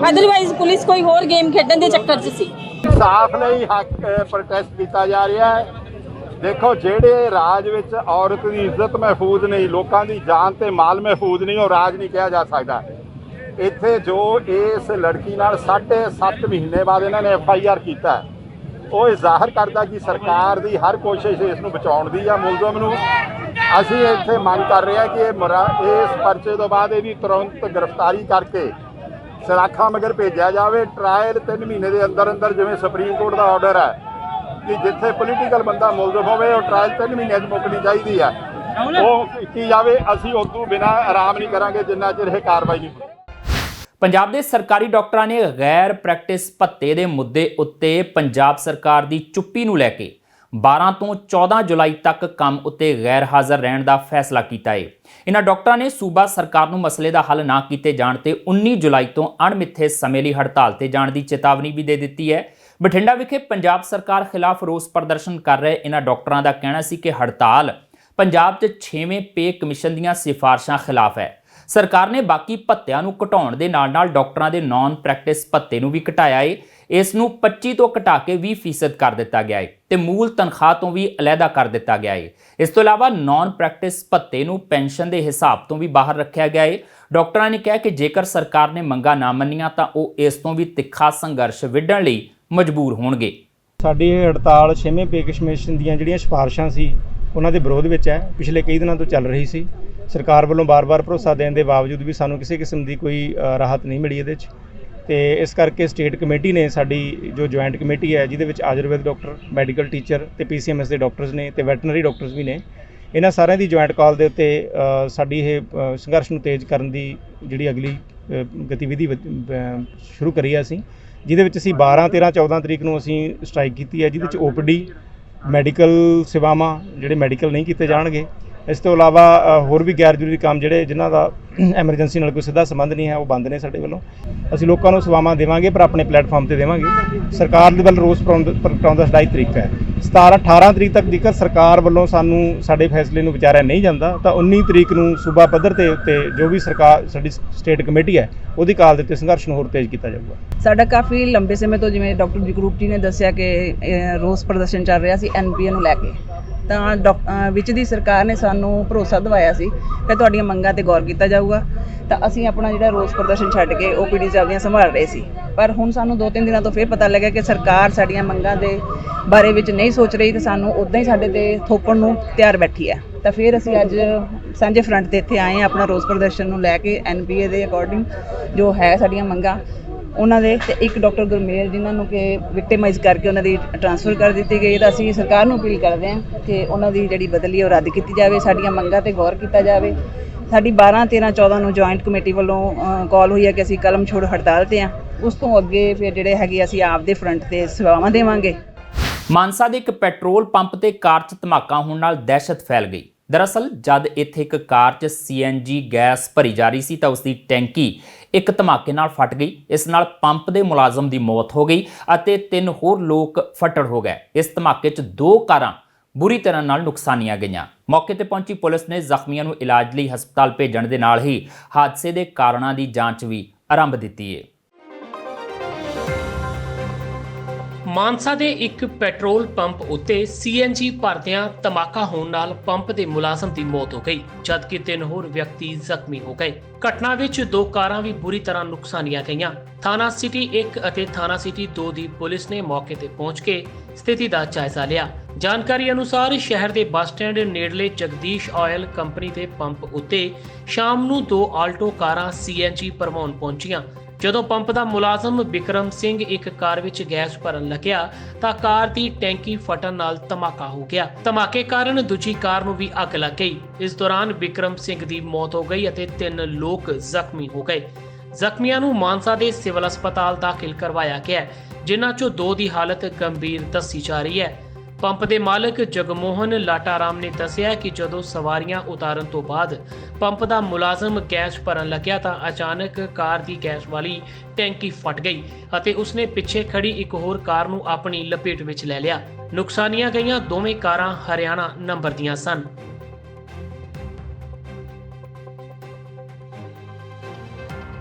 Speaker 8: ਅਦਰਵਾਈਜ਼ ਪੁਲਿਸ ਕੋਈ ਹੋਰ ਗੇਮ ਖੇਡਣ ਦੇ ਚੱਕਰ 'ਚ ਸੀ।
Speaker 9: ਸਾਫ ਲਈ ਹੱਕ ਪ੍ਰੋਟੈਸਟ ਕੀਤਾ ਜਾ ਰਿਹਾ ਹੈ। ਦੇਖੋ, ਜਿਹੜੇ ਰਾਜ ਵਿੱਚ ਔਰਤ ਦੀ ਇੱਜ਼ਤ ਮਹਿਫੂਜ਼ ਨਹੀਂ, ਲੋਕਾਂ ਦੀ ਜਾਨ ਤੇ ਮਾਲ ਮਹਿਫੂਜ਼ ਨਹੀਂ, ਉਹ ਰਾਜ ਨਹੀਂ ਕਿਹਾ ਜਾ ਸਕਦਾ। ਇੱਥੇ ਜੋ ਇਸ ਲੜਕੀ ਨਾਲ 7.5 ਮਹੀਨੇ ਬਾਅਦ ਇਹਨਾਂ ਨੇ FIR ਕੀਤਾ, ਉਹ ਇਹ ਜ਼ਾਹਰ ਕਰਦਾ ਕਿ ਸਰਕਾਰ ਦੀ ਹਰ ਕੋਸ਼ਿਸ਼ ਇਸ ਨੂੰ ਬਚਾਉਣ ਦੀ ਆ, ਮੁਲਜ਼ਮ ਨੂੰ। ਅਸੀਂ ਇੱਥੇ ਮੰਗ ਕਰ ਰਹੇ ਹਾਂ ਕਿ ਇਸ ਪਰਚੇ ਤੋਂ ਬਾਅਦ ਇਹਦੀ ਤੁਰੰਤ ਗ੍ਰਿਫਤਾਰੀ ਕਰਕੇ ਸਲਾਖਾਂ ਮਗਰ ਭੇਜਿਆ ਜਾਵੇ। ਟਰਾਇਲ 3 ਮਹੀਨੇ ਦੇ ਅੰਦਰ ਅੰਦਰ, ਜਿਵੇਂ ਸੁਪਰੀਮ ਕੋਰਟ ਦਾ ਆਰਡਰ ਹੈ ਕਿ ਜਿੱਥੇ ਪੋਲੀਟੀਕਲ ਬੰਦਾ ਮੁਲਜ਼ਮ ਹੋਵੇ ਉਹ ਟਰਾਇਲ 3 ਮਹੀਨਿਆਂ 'ਚ ਮੁੱਕਣੀ ਚਾਹੀਦੀ ਹੈ, ਉਹ ਕੀਤੀ ਜਾਵੇ। ਅਸੀਂ ਉਦੋਂ ਬਿਨਾਂ ਆਰਾਮ ਨਹੀਂ ਕਰਾਂਗੇ ਜਿੰਨਾ ਚਿਰ ਇਹ ਕਾਰਵਾਈ ਨਹੀਂ ਹੁੰਦੀ।
Speaker 1: ਪੰਜਾਬ ਦੇ ਸਰਕਾਰੀ ਡਾਕਟਰਾਂ ਨੇ ਗੈਰ ਪ੍ਰੈਕਟਿਸ ਭੱਤੇ ਦੇ ਮੁੱਦੇ ਉੱਤੇ ਪੰਜਾਬ ਸਰਕਾਰ ਦੀ ਚੁੱਪੀ ਨੂੰ ਲੈ ਕੇ 12 ਤੋਂ 14 ਜੁਲਾਈ ਤੱਕ ਕੰਮ ਉੱਤੇ ਗੈਰ ਹਾਜ਼ਰ ਰਹਿਣ ਦਾ ਫੈਸਲਾ ਕੀਤਾ ਹੈ। ਇਹਨਾਂ ਡਾਕਟਰਾਂ ਨੇ ਸੂਬਾ ਸਰਕਾਰ ਨੂੰ ਮਸਲੇ ਦਾ ਹੱਲ ਨਾ ਕੀਤੇ ਜਾਣ ਤੇ 19 ਜੁਲਾਈ ਤੋਂ ਅਣਮਿੱਥੇ ਸਮੇਂ ਲਈ ਹੜਤਾਲ ਤੇ ਜਾਣ ਦੀ ਚੇਤਾਵਨੀ ਵੀ ਦੇ ਦਿੱਤੀ ਹੈ। ਬਠਿੰਡਾ ਵਿਖੇ ਪੰਜਾਬ ਸਰਕਾਰ ਖਿਲਾਫ ਰੋਸ ਪ੍ਰਦਰਸ਼ਨ ਕਰ ਰਹੇ ਇਹਨਾਂ ਡਾਕਟਰਾਂ ਦਾ ਕਹਿਣਾ ਸੀ ਕਿ ਹੜਤਾਲ ਪੰਜਾਬ 'ਚ 6ਵੇਂ ਪੇ ਕਮਿਸ਼ਨ ਦੀਆਂ ਸਿਫਾਰਸ਼ਾਂ ਖਿਲਾਫ ਹੈ। ਸਰਕਾਰ ਨੇ ਬਾਕੀ ਭੱਤਿਆਂ ਨੂੰ ਘਟਾਉਣ ਦੇ ਨਾਲ-ਨਾਲ ਡਾਕਟਰਾਂ ਦੇ ਨਾਨ ਪ੍ਰੈਕਟਿਸ ਭੱਤੇ ਨੂੰ ਵੀ ਘਟਾਇਆ ਹੈ। ਇਸ ਨੂੰ 25 ਤੋਂ ਘਟਾ ਕੇ 20% ਕਰ ਦਿੱਤਾ ਗਿਆ ਹੈ ਤੇ ਮੂਲ ਤਨਖਾਹ ਤੋਂ ਵੀ ਅਲੱਗਾ ਕਰ ਦਿੱਤਾ ਗਿਆ ਹੈ। ਇਸ ਤੋਂ ਇਲਾਵਾ ਨਾਨ ਪ੍ਰੈਕਟਿਸ ਭੱਤੇ ਨੂੰ ਪੈਨਸ਼ਨ ਦੇ ਹਿਸਾਬ ਤੋਂ ਵੀ ਬਾਹਰ ਰੱਖਿਆ ਗਿਆ ਹੈ। ਡਾਕਟਰਾਂ ਨੇ ਕਿਹਾ ਕਿ ਜੇਕਰ ਸਰਕਾਰ ਨੇ ਮੰਗਾਂ ਨਾ ਮੰਨੀਆਂ ਤਾਂ ਉਹ ਇਸ ਤੋਂ ਵੀ ਤਿੱਖਾ ਸੰਘਰਸ਼ ਵਿੱਢਣ ਲਈ ਮਜਬੂਰ ਹੋਣਗੇ।
Speaker 10: ਸਾਡੀ ਇਹ ਹੜਤਾਲ 6ਵੇਂ ਪੇ ਕਮਿਸ਼ਨ ਦੀਆਂ ਜਿਹੜੀਆਂ ਸਿਫਾਰਸ਼ਾਂ ਸੀ ਉਹਨਾਂ ਦੇ ਵਿਰੋਧ ਵਿੱਚ ਹੈ। ਪਿਛਲੇ ਕਈ ਦਿਨਾਂ ਤੋਂ ਚੱਲ ਰਹੀ ਸੀ। ਸਰਕਾਰ ਵੱਲੋਂ ਬਾਰ-ਬਾਰ ਭਰੋਸਾ ਦੇਣ ਦੇ ਬਾਵਜੂਦ ਵੀ ਸਾਨੂੰ ਕਿਸੇ ਕਿਸਮ ਦੀ ਕੋਈ ਰਾਹਤ ਨਹੀਂ ਮਿਲੀ ਇਹਦੇ 'ਚ, ਤੇ ਇਸ ਕਰਕੇ ਸਟੇਟ ਕਮੇਟੀ ਨੇ, ਸਾਡੀ ਜੋ ਜੁਆਇੰਟ ਕਮੇਟੀ ਹੈ ਜਿਹਦੇ ਵਿੱਚ ਆਯੁਰਵੈਦ ਡਾਕਟਰ, ਮੈਡੀਕਲ ਟੀਚਰ ਤੇ PCMS ਦੇ ਡਾਕਟਰਸ ਨੇ ਤੇ ਵੈਟਰਨਰੀ ਡਾਕਟਰਸ ਵੀ ਨੇ, ਇਹਨਾਂ ਸਾਰਿਆਂ ਦੀ ਜੁਆਇੰਟ ਕਾਲ ਦੇ ਉੱਤੇ ਸਾਡੀ ਇਹ ਸੰਘਰਸ਼ ਨੂੰ ਤੇਜ਼ ਕਰਨ ਦੀ ਜਿਹੜੀ ਅਗਲੀ ਗਤੀਵਿਧੀ ਸ਼ੁਰੂ ਕਰੀ ਹੈ ਅਸੀਂ, ਜਿਹਦੇ ਵਿੱਚ ਅਸੀਂ 12, 13, 14 ਤਰੀਕ ਨੂੰ ਅਸੀਂ ਸਟ੍ਰਾਈਕ ਕੀਤੀ ਹੈ, ਜਿਹਦੇ ਵਿੱਚ OPD, ਮੈਡੀਕਲ ਸੇਵਾਵਾਂ ਜਿਹੜੇ ਮੈਡੀਕਲ ਨਹੀਂ ਕੀਤੇ ਜਾਣਗੇ, ਇਸ ਤੋਂ ਇਲਾਵਾ ਹੋਰ ਵੀ ਗੈਰ ਜ਼ਰੂਰੀ ਕੰਮ ਜਿਹੜੇ ਜਿਨ੍ਹਾਂ ਦਾ ਐਮਰਜੈਂਸੀ ਨਾਲ ਕੋਈ ਸਿੱਧਾ ਸੰਬੰਧ ਨਹੀਂ ਹੈ ਉਹ ਬੰਦ ਨੇ ਸਾਡੇ ਵੱਲੋਂ। ਅਸੀਂ ਲੋਕਾਂ ਨੂੰ ਸੇਵਾਵਾਂ ਦੇਵਾਂਗੇ ਪਰ ਆਪਣੇ ਪਲੇਟਫਾਰਮ ਤੇ ਦੇਵਾਂਗੇ। ਸਰਕਾਰ ਦੇ ਵੱਲ ਰੋਸ ਪ੍ਰਗਟਾਉਣ ਦਾ 27 ਤਰੀਕ ਹੈ। 17, 18 ਤਰੀਕ ਤੱਕ ਜੇਕਰ ਸਰਕਾਰ ਵੱਲੋਂ ਸਾਨੂੰ ਸਾਡੇ ਫੈਸਲੇ ਨੂੰ ਵਿਚਾਰਿਆ ਨਹੀਂ ਜਾਂਦਾ ਤਾਂ 19 ਤਰੀਕ ਨੂੰ ਸੂਬਾ ਪੱਧਰ ਤੇ ਉੱਤੇ ਜੋ ਵੀ ਸਰਕਾਰ ਸਾਡੀ ਸਟੇਟ ਕਮੇਟੀ ਹੈ ਉਹਦੀ ਕਾਲ ਦੇ ਉੱਤੇ ਸੰਘਰਸ਼ ਨੂੰ ਹੋਰ ਤੇਜ਼ ਕੀਤਾ ਜਾਊਗਾ।
Speaker 11: ਸਾਡਾ ਕਾਫੀ ਲੰਬੇ ਸਮੇਂ ਤੋਂ, ਜਿਵੇਂ ਡਾਕਟਰ ਜਗਰੂਪ ਜੀ ਨੇ ਦੱਸਿਆ ਕਿ ਰੋਸ ਪ੍ਰਦਰਸ਼ਨ ਚੱਲ ਰਿਹਾ ਸੀ NPA ਨੂੰ ਲੈ ਕੇ, ਤਾਂ ਵਿੱਚ ਦੀ ਸਰਕਾਰ ਨੇ ਸਾਨੂੰ ਭਰੋਸਾ ਦਿਵਾਇਆ ਸੀ ਕਿ ਤੁਹਾਡੀਆਂ ਮੰਗਾਂ ਤੇ ਗੌਰ ਕੀਤਾ ਜਾਊਗਾ, ਤਾਂ ਅਸੀਂ ਆਪਣਾ ਜਿਹੜਾ ਰੋਸ ਪ੍ਰਦਰਸ਼ਨ ਛੱਡ ਕੇ OPD ਆਪਣੀਆਂ ਸੰਭਾਲ ਰਹੇ ਸੀ। ਪਰ ਹੁਣ ਸਾਨੂੰ 2-3 ਦਿਨਾਂ ਤੋਂ ਫਿਰ ਪਤਾ ਲੱਗਿਆ ਕਿ ਸਰਕਾਰ ਸਾਡੀਆਂ ਮੰਗਾਂ ਦੇ ਬਾਰੇ ਵਿੱਚ ਨਹੀਂ ਸੋਚ ਰਹੀ ਤੇ ਸਾਨੂੰ ਉੱਦਾਂ ਹੀ ਸਾਡੇ ਤੇ ਥੋਪਣ ਨੂੰ ਤਿਆਰ ਬੈਠੀ ਹੈ। ਤਾਂ ਫਿਰ ਅਸੀਂ ਅੱਜ ਸਾਂਝੇ ਫਰੰਟ ਤੇ ਇੱਥੇ ਆਏ ਹਾਂ ਆਪਣਾ ਰੋਸ ਪ੍ਰਦਰਸ਼ਨ ਨੂੰ ਲੈ ਕੇ NPA ਦੇ ਅਕੋਰਡਿੰਗ ਜੋ ਹੈ ਸਾਡੀਆਂ ਮੰਗਾਂ ਉਹਨਾਂ ਦੇ, ਤੇ ਇੱਕ ਡਾਕਟਰ ਗੁਰਮੇਲ ਜਿਨ੍ਹਾਂ ਨੂੰ ਕਿ ਵਿਕਟਿਮਾਈਜ਼ ਕਰਕੇ ਉਹਨਾਂ ਦੀ ਟ੍ਰਾਂਸਫਰ ਕਰ ਦਿੱਤੀ ਗਈ, ਤਾਂ ਅਸੀਂ ਸਰਕਾਰ ਨੂੰ ਅਪੀਲ ਕਰਦੇ ਹਾਂ ਕਿ ਉਹਨਾਂ ਦੀ ਜਿਹੜੀ ਬਦਲੀ ਉਹ ਰੱਦ ਕੀਤੀ ਜਾਵੇ, ਸਾਡੀਆਂ ਮੰਗਾਂ ਤੇ ਗੌਰ ਕੀਤਾ ਜਾਵੇ। ਸਾਡੀ 12, 13, 14 ਨੂੰ ਜੁਆਇੰਟ ਕਮੇਟੀ ਵੱਲੋਂ ਕਾਲ ਹੋਈ ਹੈ ਕਿ ਅਸੀਂ ਕਲਮ ਛੋੜ ਹੜਤਾਲ ਤੇ ਹਾਂ। ਉਸ ਤੋਂ ਅੱਗੇ ਫਿਰ ਜਿਹੜੇ ਹੈਗੇ ਅਸੀਂ ਆਪਦੇ ਫਰੰਟ ਤੇ ਸੇਵਾਵਾਂ ਦੇਵਾਂਗੇ।
Speaker 1: ਮਾਨਸਾ ਦੇ ਇੱਕ ਪੈਟਰੋਲ ਪੰਪ ਤੇ ਕਾਰ 'ਚ ਧਮਾਕਾ ਹੋਣ ਨਾਲ ਦਹਿਸ਼ਤ ਫੈਲ ਗਈ। ਦਰਅਸਲ ਜਦ ਇੱਥੇ ਇੱਕ ਕਾਰ 'ਚ CNG ਗੈਸ ਭਰੀ ਜਾ ਰਹੀ ਸੀ ਤਾਂ ਉਸ ਦੀ ਟੈਂਕੀ ਇੱਕ ਧਮਾਕੇ ਨਾਲ ਫਟ ਗਈ। ਇਸ ਨਾਲ ਪੰਪ ਦੇ ਮੁਲਾਜ਼ਮ ਦੀ ਮੌਤ ਹੋ ਗਈ ਅਤੇ 3 ਹੋਰ ਲੋਕ ਫੱਟੜ ਹੋ ਗਏ। ਇਸ ਧਮਾਕੇ 'ਚ 2 ਕਾਰਾਂ ਬੁਰੀ ਤਰ੍ਹਾਂ ਨਾਲ ਨੁਕਸਾਨੀਆਂ ਗਈਆਂ। ਮੌਕੇ ਤੇ ਪਹੁੰਚੀ ਪੁਲਿਸ ਨੇ ਜ਼ਖਮੀਆਂ ਨੂੰ ਇਲਾਜ ਲਈ ਹਸਪਤਾਲ ਭੇਜਣ ਦੇ ਨਾਲ ਹੀ ਹਾਦਸੇ ਦੇ ਕਾਰਨਾਂ ਦੀ ਜਾਂਚ ਵੀ ਆਰੰਭ ਦਿੱਤੀ ਹੈ।
Speaker 3: ਮਾਨਸਾ ਦੇ ਇੱਕ ਪੈਟਰੋਲ ਪੰਪ ਉੱਤੇ CNG ਭਰਦਿਆਂ ਧਮਾਕਾ ਹੋਣ ਨਾਲ ਪੰਪ ਦੇ ਮੁਲਾਜ਼ਮ ਦੀ ਮੌਤ ਹੋ ਗਈ, ਜਦਕਿ 3 ਹੋਰ ਵਿਅਕਤੀ ਜ਼ਖਮੀ ਹੋ ਗਏ। ਘਟਨਾ ਵਿੱਚ 2 ਕਾਰਾਂ ਵੀ ਬੁਰੀ ਤਰ੍ਹਾਂ ਨੁਕਸਾਨੀਆਂ ਗਈਆਂ। ਥਾਣਾ ਸਿਟੀ 1 ਅਤੇ ਥਾਣਾ ਸਿਟੀ 2 ਦੀ ਪੁਲਿਸ ਨੇ ਮੌਕੇ ਤੇ ਪਹੁੰਚ ਕੇ ਸਥਿਤੀ ਦਾ ਜਾਇਜ਼ਾ ਲਿਆ। ਜਾਣਕਾਰੀ ਅਨੁਸਾਰ ਸ਼ਹਿਰ ਦੇ ਬੱਸ ਸਟੈਂਡ ਨੇੜਲੇ ਜਗਦੀਸ਼ ਆਇਲ ਕੰਪਨੀ ਦੇ ਪੰਪ ਉੱਤੇ ਸ਼ਾਮ ਨੂੰ 2 ਆਲਟੋ ਕਾਰਾਂ CNG ਭਰਵਾਉਣ ਪਹੁੰਚੀਆਂ। ਜਦੋਂ ਪੰਪ ਦਾ ਮੁਲਾਜ਼ਮ ਵਿਕਰਮ ਸਿੰਘ ਇੱਕ ਕਾਰ ਵਿੱਚ ਗੈਸ ਭਰਨ ਲੱਗਿਆ ਤਾਂ ਕਾਰ ਦੀ ਟੈਂਕੀ ਫਟਣ ਨਾਲ ਧਮਾਕਾ ਹੋ ਗਿਆ। ਧਮਾਕੇ ਕਾਰਨ ਦੂਜੀ ਕਾਰ ਨੂੰ ਵੀ ਅੱਗ ਲੱਗ ਗਈ। ਇਸ ਦੌਰਾਨ ਵਿਕਰਮ ਸਿੰਘ ਦੀ ਮੌਤ ਹੋ ਗਈ ਅਤੇ 3 ਲੋਕ ਜ਼ਖਮੀ ਹੋ ਗਏ। ਜ਼ਖਮੀਆਂ ਨੂੰ ਮਾਨਸਾ ਦੇ ਸਿਵਲ ਹਸਪਤਾਲ ਦਾਖਲ ਕਰਵਾਇਆ ਗਿਆ, ਜਿਨ੍ਹਾਂ ਚੋਂ 2 ਦੀ ਹਾਲਤ ਗੰਭੀਰ ਦੱਸੀ ਜਾ ਰਹੀ ਹੈ। ਪੰਪ ਦੇ ਮਾਲਕ ਜਗਮੋਹਨ ਲਾਟਾਰਾਮ ਨੇ ਦੱਸਿਆ ਕਿ ਜਦੋਂ ਸਵਾਰੀਆਂ ਉਤਾਰਨ ਤੋਂ ਬਾਅਦ ਪੰਪ ਦਾ ਮੁਲਾਜ਼ਮ ਗੈਸ ਭਰਨ ਲੱਗਿਆ ਤਾਂ ਅਚਾਨਕ ਕਾਰ ਦੀ ਗੈਸ ਵਾਲੀ ਟੈਂਕੀ ਫਟ ਗਈ ਅਤੇ ਉਸਨੇ ਪਿੱਛੇ ਖੜੀ ਇੱਕ ਹੋਰ ਕਾਰ ਨੂੰ ਆਪਣੀ ਲਪੇਟ ਵਿੱਚ ਲੈ ਲਿਆ। ਨੁਕਸਾਨੀਆਂ ਗਈਆਂ ਦੋਵੇਂ ਕਾਰਾਂ ਹਰਿਆਣਾ ਨੰਬਰ ਦੀਆਂ ਸਨ।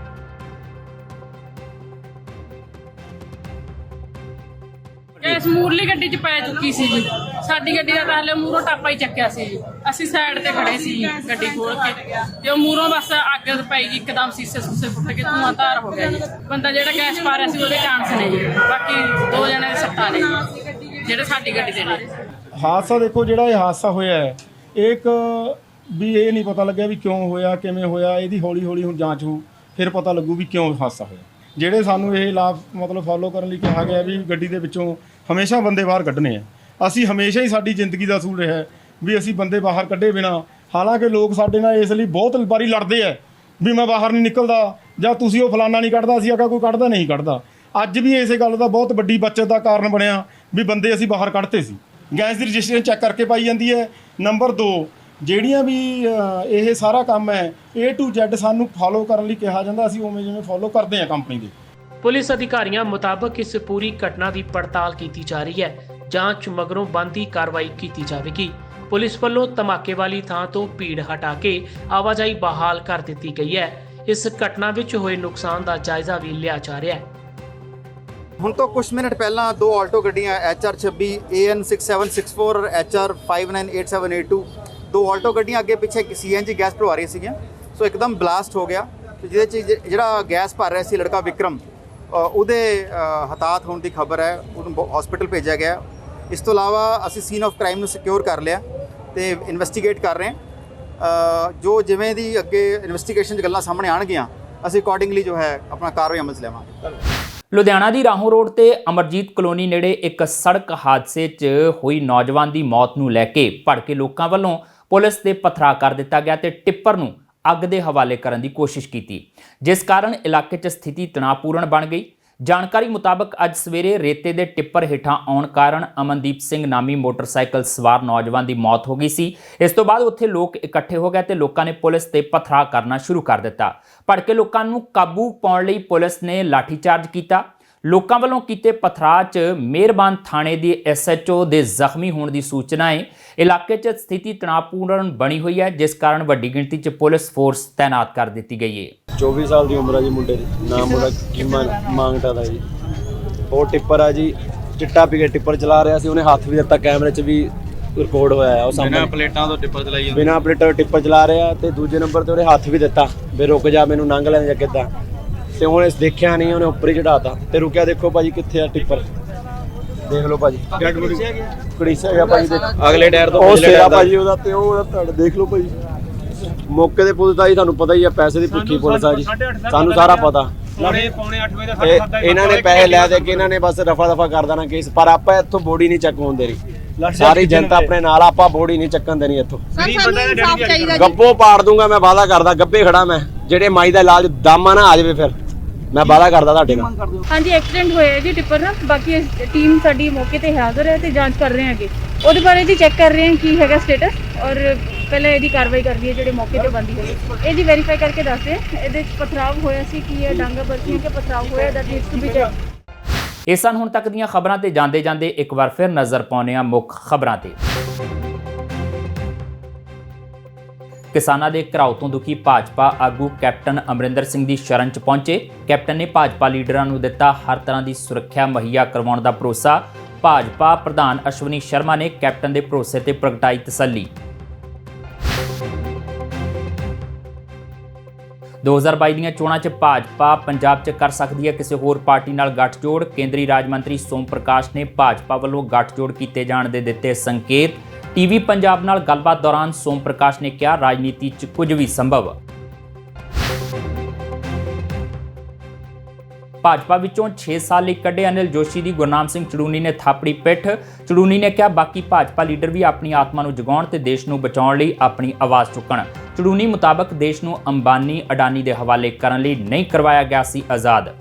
Speaker 8: ਗੈਸ ਮੂਰਲੀ ਗੱਡੀ 'ਚ ਪੈ ਚੁੱਕੀ ਸੀ ਜੀ। ਸਾਡੀ ਗੱਡੀ ਦਾ ਤਾਂ ਹਲੇ ਮੂਹਰੋਂ ਟਾਪਾ ਹੀ ਚੱਕਿਆ ਸੀ ਜੀ। ਅਸੀਂ ਸਾਈਡ ਤੇ ਖੜੇ ਸੀ ਜੀ ਗੱਡੀ ਖੋਲ ਕੇ, ਤੇ ਉਹ ਮੂਹਰੋਂ ਬਸ ਅੱਗ ਪਈ ਜੀ, ਇੱਕਦਮ ਸੀਸੇ ਸੂਸੇ ਫੁੱਟ ਕੇ ਧੂੰਆਂ ਧਾਰ ਹੋ ਗਿਆ ਜੀ। ਬੰਦਾ ਜਿਹੜਾ ਗੈਸ ਪਾ ਰਿਹਾ ਸੀ ਉਹਦੇ ਚਾਂਸ ਨੇ ਜੀ, ਬਾਕੀ 2 ਜਣੇ ਦੇ ਸੱਟਾਂ ਨੇ ਜੀ ਜਿਹੜੇ ਸਾਡੀ ਗੱਡੀ ਦੇ ਨੇ।
Speaker 10: ਹਾਦਸਾ ਦੇਖੋ, ਜਿਹੜਾ ਇਹ ਹਾਦਸਾ ਹੋਇਆ ਹੈ, ਇੱਕ ਵੀ ਇਹ ਨਹੀਂ ਪਤਾ ਲੱਗਿਆ ਵੀ ਕਿਉਂ ਹੋਇਆ, ਕਿਵੇਂ ਹੋਇਆ। ਇਹਦੀ ਹੌਲੀ ਹੌਲੀ ਹੁਣ ਜਾਂਚ ਹੋਊ, ਫਿਰ ਪਤਾ ਲੱਗੂ ਵੀ ਕਿਉਂ ਹਾਦਸਾ ਹੋਇਆ। ਜਿਹੜੇ ਸਾਨੂੰ ਇਹ ਲਾਭ ਮਤਲਬ ਫੋਲੋ ਕਰਨ ਲਈ ਕਿਹਾ ਗਿਆ ਵੀ ਗੱਡੀ ਦੇ ਵਿੱਚੋਂ ਹਮੇਸ਼ਾ ਬੰਦੇ ਬਾਹਰ ਕੱਢਣੇ ਆ, ਅਸੀਂ ਹਮੇਸ਼ਾ ਹੀ ਸਾਡੀ ਜ਼ਿੰਦਗੀ ਦਾ ਅਸੂਲ ਰਿਹਾ ਵੀ ਅਸੀਂ ਬੰਦੇ ਬਾਹਰ ਕੱਢੇ ਬਿਨਾ। ਹਾਲਾਂਕਿ ਲੋਕ ਸਾਡੇ ਨਾਲ ਇਸ ਲਈ ਬਹੁਤ ਵਾਰੀ ਲੜਦੇ ਆ ਵੀ ਮੈਂ ਬਾਹਰ ਨਹੀਂ ਨਿਕਲਦਾ, ਜਾਂ ਤੁਸੀਂ ਉਹ ਫਲਾਨਾ ਨਹੀਂ ਕੱਢਦਾ, ਅਸੀਂ ਆਖਿਆ ਕੋਈ ਕੱਢਦਾ ਨਹੀਂ ਕੱਢਦਾ। ਅੱਜ ਵੀ ਇਸੇ ਗੱਲ ਦਾ ਬਹੁਤ ਵੱਡੀ ਬੱਚਤ ਦਾ ਕਾਰਨ ਬਣਿਆ ਵੀ ਬੰਦੇ ਅਸੀਂ ਬਾਹਰ ਕੱਢਤੇ ਸੀ। ਗੈਸ ਦੀ ਰਜਿਸਟ੍ਰੇਸ਼ਨ ਚੈੱਕ ਕਰਕੇ ਪਾਈ ਜਾਂਦੀ ਹੈ। ਨੰਬਰ 2, ਜਿਹੜੀਆਂ ਵੀ ਇਹ ਸਾਰਾ ਕੰਮ ਹੈ A to Z ਸਾਨੂੰ ਫੋਲੋ ਕਰਨ ਲਈ ਕਿਹਾ ਜਾਂਦਾ, ਅਸੀਂ ਉਵੇਂ ਜਿਵੇਂ ਫੋਲੋ ਕਰਦੇ ਹਾਂ ਕੰਪਨੀ ਦੇ।
Speaker 3: ਪੁਲਿਸ ਅਧਿਕਾਰੀਆਂ ਮੁਤਾਬਕ ਇਸ ਪੂਰੀ ਘਟਨਾ ਦੀ ਪੜਤਾਲ ਕੀਤੀ ਜਾ ਰਹੀ ਹੈ। ਜਾਂਚ ਮਗਰੋਂ ਬਣਦੀ ਕਾਰਵਾਈ ਕੀਤੀ ਜਾਵੇਗੀ। ਪੁਲਿਸ ਵੱਲੋਂ ਧਮਾਕੇ ਵਾਲੀ ਥਾਂ ਤੋਂ ਭੀੜ ਹਟਾ ਕੇ ਆਵਾਜਾਈ ਬਹਾਲ ਕਰ ਦਿੱਤੀ ਗਈ ਹੈ। ਇਸ ਘਟਨਾ ਵਿੱਚ ਹੋਏ ਨੁਕਸਾਨ ਦਾ ਜਾਇਜ਼ਾ ਵੀ ਲਿਆ ਜਾ ਰਿਹਾ ਹੈ।
Speaker 12: ਹੁਣ ਤੋਂ ਕੁਝ ਮਿੰਟ ਪਹਿਲਾਂ 2 ਆਲਟੋ ਗੱਡੀਆਂ HR26 AN 6764 ਔਰ HR 598782 2 ਆਲਟੋ ਗੱਡੀਆਂ ਅੱਗੇ ਪਿੱਛੇ CNG ਗੈਸ ਭਰਵਾ ਰਹੀਆਂ ਸੀਗੀਆਂ। ਸੋ ਇੱਕਦਮ ਬਲਾਸਟ ਹੋ ਗਿਆ, ਜਿਹਦੇ 'ਚ ਜਿਹੜਾ ਗੈਸ ਭਰ ਰਿਹਾ ਸੀ ਲੜਕਾ ਵਿਕਰਮ, ਉਹਦੇ ਹਤਾਹਤ ਹੋਣ ਦੀ ਖਬਰ ਹੈ। ਉਹਨੂੰ ਹਸਪੀਟਲ ਭੇਜਿਆ ਗਿਆ। ਇਸ ਤੋਂ ਇਲਾਵਾ ਅਸੀਂ ਸੀਨ ਆਫ ਕ੍ਰਾਈਮ ਨੂੰ ਸਿਕਿਉਰ ਕਰ ਲਿਆ ਤੇ ਇਨਵੈਸਟੀਗੇਟ ਕਰ ਰਹੇ ਹਾਂ। ਜੋ ਜਿਵੇਂ ਦੀ ਅੱਗੇ ਇਨਵੈਸਟੀਗੇਸ਼ਨ 'ਚ ਗੱਲਾਂ ਸਾਹਮਣੇ ਆਉਣਗੀਆਂ, ਅਸੀਂ ਅਕੋਰਡਿੰਗਲੀ ਜੋ ਹੈ ਆਪਣਾ ਕਾਰਵਾਈ ਅਮਲ 'ਚ ਲਿਆਵਾਂਗੇ।
Speaker 1: ਲੁਧਿਆਣਾ ਦੀ ਰਾਹੋਂ ਰੋਡ ਤੇ ਅਮਰਜੀਤ ਕਲੋਨੀ ਨੇੜੇ ਇੱਕ ਸੜਕ ਹਾਦਸੇ 'ਚ ਹੋਈ ਨੌਜਵਾਨ ਦੀ ਮੌਤ ਨੂੰ ਲੈ ਕੇ ਭੜਕੇ ਲੋਕਾਂ ਵੱਲੋਂ ਪੁਲਿਸ ਤੇ ਪਥਰਾ ਕਰ ਦਿੱਤਾ ਗਿਆ ਤੇ ਟਿੱਪਰ ਨੂੰ ਅੱਗ ਦੇ ਹਵਾਲੇ ਕਰਨ ਦੀ ਕੋਸ਼ਿਸ਼ ਕੀਤੀ, ਜਿਸ ਕਾਰਨ ਇਲਾਕੇ 'ਚ ਸਥਿਤੀ ਤਣਾਅਪੂਰਨ ਬਣ ਗਈ। ਜਾਣਕਾਰੀ ਮੁਤਾਬਕ ਅੱਜ ਸਵੇਰੇ ਰੇਤੇ ਦੇ ਟਿੱਪਰ ਹੇਠਾਂ ਆਉਣ ਕਾਰਨ ਅਮਨਦੀਪ ਸਿੰਘ ਨਾਮੀ ਮੋਟਰਸਾਈਕਲ ਸਵਾਰ ਨੌਜਵਾਨ ਦੀ ਮੌਤ ਹੋ ਗਈ ਸੀ। ਇਸ ਤੋਂ ਬਾਅਦ ਉੱਥੇ ਲੋਕ ਇਕੱਠੇ ਹੋ ਗਏ ਤੇ ਲੋਕਾਂ ਨੇ ਪੁਲਿਸ ਤੇ ਪਥਰਾ ਕਰਨਾ ਸ਼ੁਰੂ ਕਰ ਦਿੱਤਾ। ਭੜਕੇ ਲੋਕਾਂ ਨੂੰ ਕਾਬੂ ਪਾਉਣ ਲਈ ਪੁਲਿਸ ਨੇ ਲਾਠੀਚਾਰਜ ਕੀਤਾ। ਲੋਕਾਂ ਵੱਲੋਂ ਕੀਤੇ ਪਥਰਾਅ 'ਚ ਮਿਹਰਬਾਨ ਥਾਣੇ ਦੀ SHO ਦੇ ਜ਼ਖਮੀ ਹੋਣ ਦੀ ਸੂਚਨਾ ਹੈ। ਇਲਾਕੇ 'ਚ ਸਥਿਤੀ ਤਣਾਅਪੂਰਨ ਬਣੀ ਹੋਈ ਹੈ, ਜਿਸ ਕਾਰਨ ਵੱਡੀ ਗਿਣਤੀ 'ਚ ਪੁਲਿਸ ਫੋਰਸ ਤਾਇਨਾਤ ਕਰ ਦਿੱਤੀ ਗਈ ਹੈ।
Speaker 6: 24 ਸਾਲ ਦੀ ਉਮਰ ਹੈ ਜੀ ਮੁੰਡੇ ਦੀ, ਨਾਮ ਉਹਦਾ ਕੀਮਾ ਮੰਗਟਾ ਦਾ ਜੀ। ਉਹ ਟਿੱਪਰ ਆ ਜੀ, ਚਿੱਟਾ ਪੀ ਕੇ ਟਿੱਪਰ ਚਲਾ ਰਿਹਾ ਸੀ। ਉਹਨੇ ਹੱਥ ਵੀ ਦਿੱਤਾ, ਕੈਮਰੇ 'ਚ ਵੀ ਰਿਕਾਰਡ ਹੋਇਆ ਹੈ। ਉਹ ਸਾਹਮਣੇ ਬਿਨਾਂ ਪਲੇਟਾਂ ਤੋਂ ਟਿੱਪਰ ਚਲਾਈ ਜਾਂਦਾ, ਬਿਨਾਂ ਪਲੇਟਾਂ ਟਿੱਪਰ ਚਲਾ ਰਿਹਾ। ਤੇ ਦੂਜੇ ਨੰਬਰ ਤੇ ਉਹਨੇ ਹੱਥ ਵੀ ਦਿੱਤਾ ਵੀ ਰੁਕ ਜਾ, ਮੈਨੂੰ ਲੰਘ ਲੈਣ ਜਾਂ ਕਿੱਦਾਂ। ਤੇ ਹੁਣ ਇਸ ਦੇਖਿਆ ਨਹੀਂ, ਉਹਨੇ ਉੱਪਰ ਹੀ ਚੜਾਤਾ ਤੇ ਰੁਕਿਆ। ਦੇਖੋ ਭਾਜੀ ਕਿੱਥੇ ਆ ਟਿੱਪਰ, ਦੇਖ ਲਓ ਭਾਜੀ ਕੜੀਸਾ ਗਿਆ ਭਾਜੀ, ਅਗਲੇ ਟਾਇਰ ਤੋਂ ਉਹ ਸਿਰਾ ਭਾਜੀ ਉਹਦਾ, ਤੇ ਉਹ ਉਹਦਾ ਧੜ ਦੇਖ ਲਓ ਭਾਜੀ। ਮੌਕੇ ਦੇ ਪੁਲਿਸ ਦਾ ਜੀ ਤੁਹਾਨੂੰ ਪਤਾ ਹੀ ਆ, ਪੈਸੇ ਦੀ ਭੁੱਖੀ ਪੁਲਿਸ ਆ ਜੀ, ਸਾਨੂੰ ਸਾਰਾ ਪਤਾ। ਪੌਣੇ 8 ਵਜੇ ਦਾ ਇਹਨਾਂ ਨੇ ਪੈਸੇ ਲੈ ਦੇ ਕੇ ਇਹਨਾਂ ਨੇ ਬਸ ਰਫਾ ਦਫਾ ਕਰ ਦੇਣਾ ਕੇਸ। ਪਰ ਆਪਾਂ ਇੱਥੋਂ ਬੋਡੀ ਨਹੀਂ ਚੱਕ ਹੋਣ ਦੇਣੀ, ਸਾਰੀ ਜਨਤਾ ਆਪਣੇ ਨਾਲ, ਆਪਾਂ ਬੋਡੀ ਨਹੀਂ ਚੱਕਣ ਦੇਣੀ ਇੱਥੋਂ। ਗੱਬੋ ਪਾੜ ਦੂੰਗਾ ਮੈਂ, ਵਾਅਦਾ ਕਰਦਾ। ਗੱਬੇ ਖੜਾ ਮੈਂ, ਜਿਹੜੇ ਮਾਈ ਦਾ ਇਲਾਜ ਦਾਮਾ ਨਾ ਆ ਜਾਵੇ ਫਿਰ ਮੈਂ ਵਾਅਦਾ ਕਰਦਾ ਤੁਹਾਡੇ ਨਾਲ।
Speaker 8: ਹਾਂਜੀ, ਐਕਸੀਡੈਂਟ ਹੋਇਆ ਜੀ ਟਿੱਪਰ ਨਾਲ। ਬਾਕੀ ਟੀਮ ਸਾਡੀ ਮੌਕੇ ਤੇ ਹਾਜ਼ਰ ਹੈ ਤੇ ਜਾਂਚ ਕਰ ਰਹੇ ਹੈਗੇ। ਉਹਦੇ ਬਾਰੇ ਦੀ ਚੈੱਕ ਕਰ ਰਹੇ ਹਾਂ ਕੀ ਹੈਗਾ ਸਟੇਟਸ, ਔਰ ਪਹਿਲਾਂ ਇਹਦੀ ਕਾਰਵਾਈ ਕਰਦੀ ਹੈ ਜਿਹੜੇ ਮੌਕੇ ਤੇ ਬੰਦੀ ਹੋਈ ਇਹਦੀ ਵੈਰੀਫਾਈ ਕਰਕੇ ਦੱਸਦੇ ਹਾਂ ਇਹਦੇ 'ਚ ਪਥਰਾਵ ਹੋਇਆ ਸੀ, ਕੀ ਇਹ ਡਾਂਗਾ ਬਰਫੀਆਂ ਕਿ ਪਥਰਾਵ ਹੋਇਆ, that needs to be check.
Speaker 1: ਇਹ ਸਨ ਹੁਣ ਤੱਕ ਦੀਆਂ ਖਬਰਾਂ ਤੇ ਜਾਂਦੇ ਜਾਂਦੇ ਇੱਕ ਵਾਰ ਫਿਰ ਨਜ਼ਰ ਪਾਉਂਦੇ ਹਾਂ ਮੁੱਖ ਖਬਰਾਂ ਤੇ। ਕਿਸਾਨਾਂ ਦੇ ਘਿਰਾਓ ਤੋਂ ਦੁਖੀ ਭਾਜਪਾ ਆਗੂ ਕੈਪਟਨ ਅਮਰਿੰਦਰ ਸਿੰਘ ਦੀ ਸ਼ਰਨ 'ਚ ਪਹੁੰਚੇ। ਕੈਪਟਨ ਨੇ ਭਾਜਪਾ ਲੀਡਰਾਂ ਨੂੰ ਦਿੱਤਾ ਹਰ ਤਰ੍ਹਾਂ ਦੀ ਸੁਰੱਖਿਆ ਮੁਹੱਈਆ ਕਰਵਾਉਣ ਦਾ ਭਰੋਸਾ। ਭਾਜਪਾ ਪ੍ਰਧਾਨ ਅਸ਼ਵਨੀ ਸ਼ਰਮਾ ਨੇ ਕੈਪਟਨ ਦੇ ਭਰੋਸੇ ਤੇ ਪ੍ਰਗਟਾਈ ਤਸੱਲੀ। 2022 ਦੀਆਂ ਚੋਣਾਂ 'ਚ ਭਾਜਪਾ ਪੰਜਾਬ 'ਚ ਕਰ ਸਕਦੀ ਹੈ ਕਿਸੇ ਹੋਰ ਪਾਰਟੀ ਨਾਲ ਗੱਠਜੋੜ। ਕੇਂਦਰੀ ਰਾਜ ਮੰਤਰੀ ਸੋਮ ਪ੍ਰਕਾਸ਼ ਨੇ ਭਾਜਪਾ ਵੱਲੋਂ ਗੱਠਜੋੜ ਕੀਤੇ ਜਾਣ ਦੇ ਦਿੱਤੇ ਸੰਕੇਤ। ਟੀਵੀ ਪੰਜਾਬ ਨਾਲ ਗੱਲਬਾਤ ਦੌਰਾਨ ਸੋਮ ਪ੍ਰਕਾਸ਼ ਨੇ ਕਿਹਾ ਰਾਜਨੀਤੀ 'ਚ ਕੁਝ ਵੀ ਸੰਭਵ। ਭਾਜਪਾ ਵਿੱਚੋਂ 6 ਸਾਲ ਲਈ ਕੱਢੇ ਅਨਿਲ ਜੋਸ਼ੀ ਦੀ ਗੁਰਨਾਮ ਸਿੰਘ ਚੜੂਨੀ ਨੇ ਥਾਪੜੀ ਪਿੱਠ। ਚੜੂਨੀ ਨੇ ਕਿਹਾ ਬਾਕੀ ਭਾਜਪਾ ਲੀਡਰ ਵੀ ਆਪਣੀ ਆਤਮਾ ਨੂੰ ਜਗਾਉਣ ਤੇ ਦੇਸ਼ ਨੂੰ ਬਚਾਉਣ ਲਈ ਆਪਣੀ ਆਵਾਜ਼ ਚੁੱਕਣ। ਚੜੂਨੀ ਮੁਤਾਬਕ ਦੇਸ਼ ਨੂੰ ਅੰਬਾਨੀ ਅਡਾਨੀ ਦੇ ਹਵਾਲੇ ਕਰਨ ਲਈ ਨਹੀਂ ਕਰਵਾਇਆ ਗਿਆ ਸੀ ਆਜ਼ਾਦ।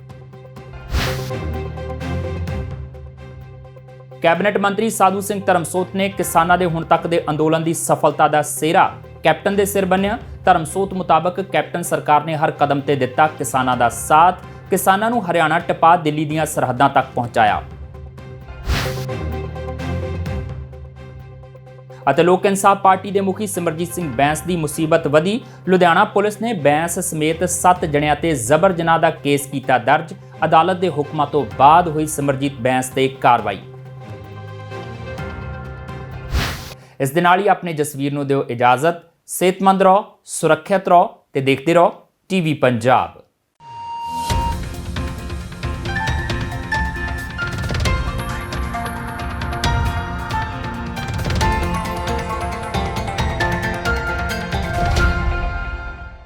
Speaker 1: ਕੈਬਨਿਟ ਮੰਤਰੀ ਸਾਧੂ ਸਿੰਘ ਧਰਮਸੋਤ ਨੇ ਕਿਸਾਨਾਂ ਦੇ ਹੁਣ ਤੱਕ ਦੇ ਅੰਦੋਲਨ ਦੀ ਸਫਲਤਾ ਦਾ ਸਿਹਰਾ ਕੈਪਟਨ ਦੇ ਸਿਰ ਬੰਨਿਆ। ਧਰਮਸੋਤ ਮੁਤਾਬਕ ਕੈਪਟਨ ਸਰਕਾਰ ਨੇ ਹਰ ਕਦਮ ਤੇ ਦਿੱਤਾ ਕਿਸਾਨਾਂ ਦਾ ਸਾਥ। ਕਿਸਾਨਾਂ ਨੂੰ ਹਰਿਆਣਾ ਟਪਾ ਦਿੱਲੀ ਦੀਆਂ ਸਰਹੱਦਾਂ ਤੱਕ ਪਹੁੰਚਾਇਆ। ਅਤੇ ਲੋਕ ਇਨਸਾਫ ਪਾਰਟੀ ਦੇ ਮੁਖੀ ਸਿਮਰਜੀਤ ਸਿੰਘ ਬੈਂਸ ਦੀ ਮੁਸੀਬਤ ਵਧੀ। ਲੁਧਿਆਣਾ ਪੁਲਿਸ ਨੇ ਬੈਂਸ ਸਮੇਤ 7 ਜਣਿਆਂ ਤੇ ਜ਼ਬਰ ਜਨਾਹ ਦਾ ਕੇਸ ਕੀਤਾ ਦਰਜ। ਅਦਾਲਤ ਦੇ ਹੁਕਮਾਂ ਤੋਂ ਬਾਅਦ ਹੋਈ ਸਿਮਰਜੀਤ ਬੈਂਸ ਤੇ ਕਾਰਵਾਈ। ਇਸ ਦੇ ਨਾਲ ਹੀ ਆਪਣੇ ਜਸਵੀਰ ਨੂੰ ਦਿਓ ਇਜਾਜ਼ਤ। ਸਿਹਤਮੰਦ ਰਹੋ, ਸੁਰੱਖਿਅਤ ਰਹੋ ਤੇ ਦੇਖਦੇ ਰਹੋ TV ਪੰਜਾਬ।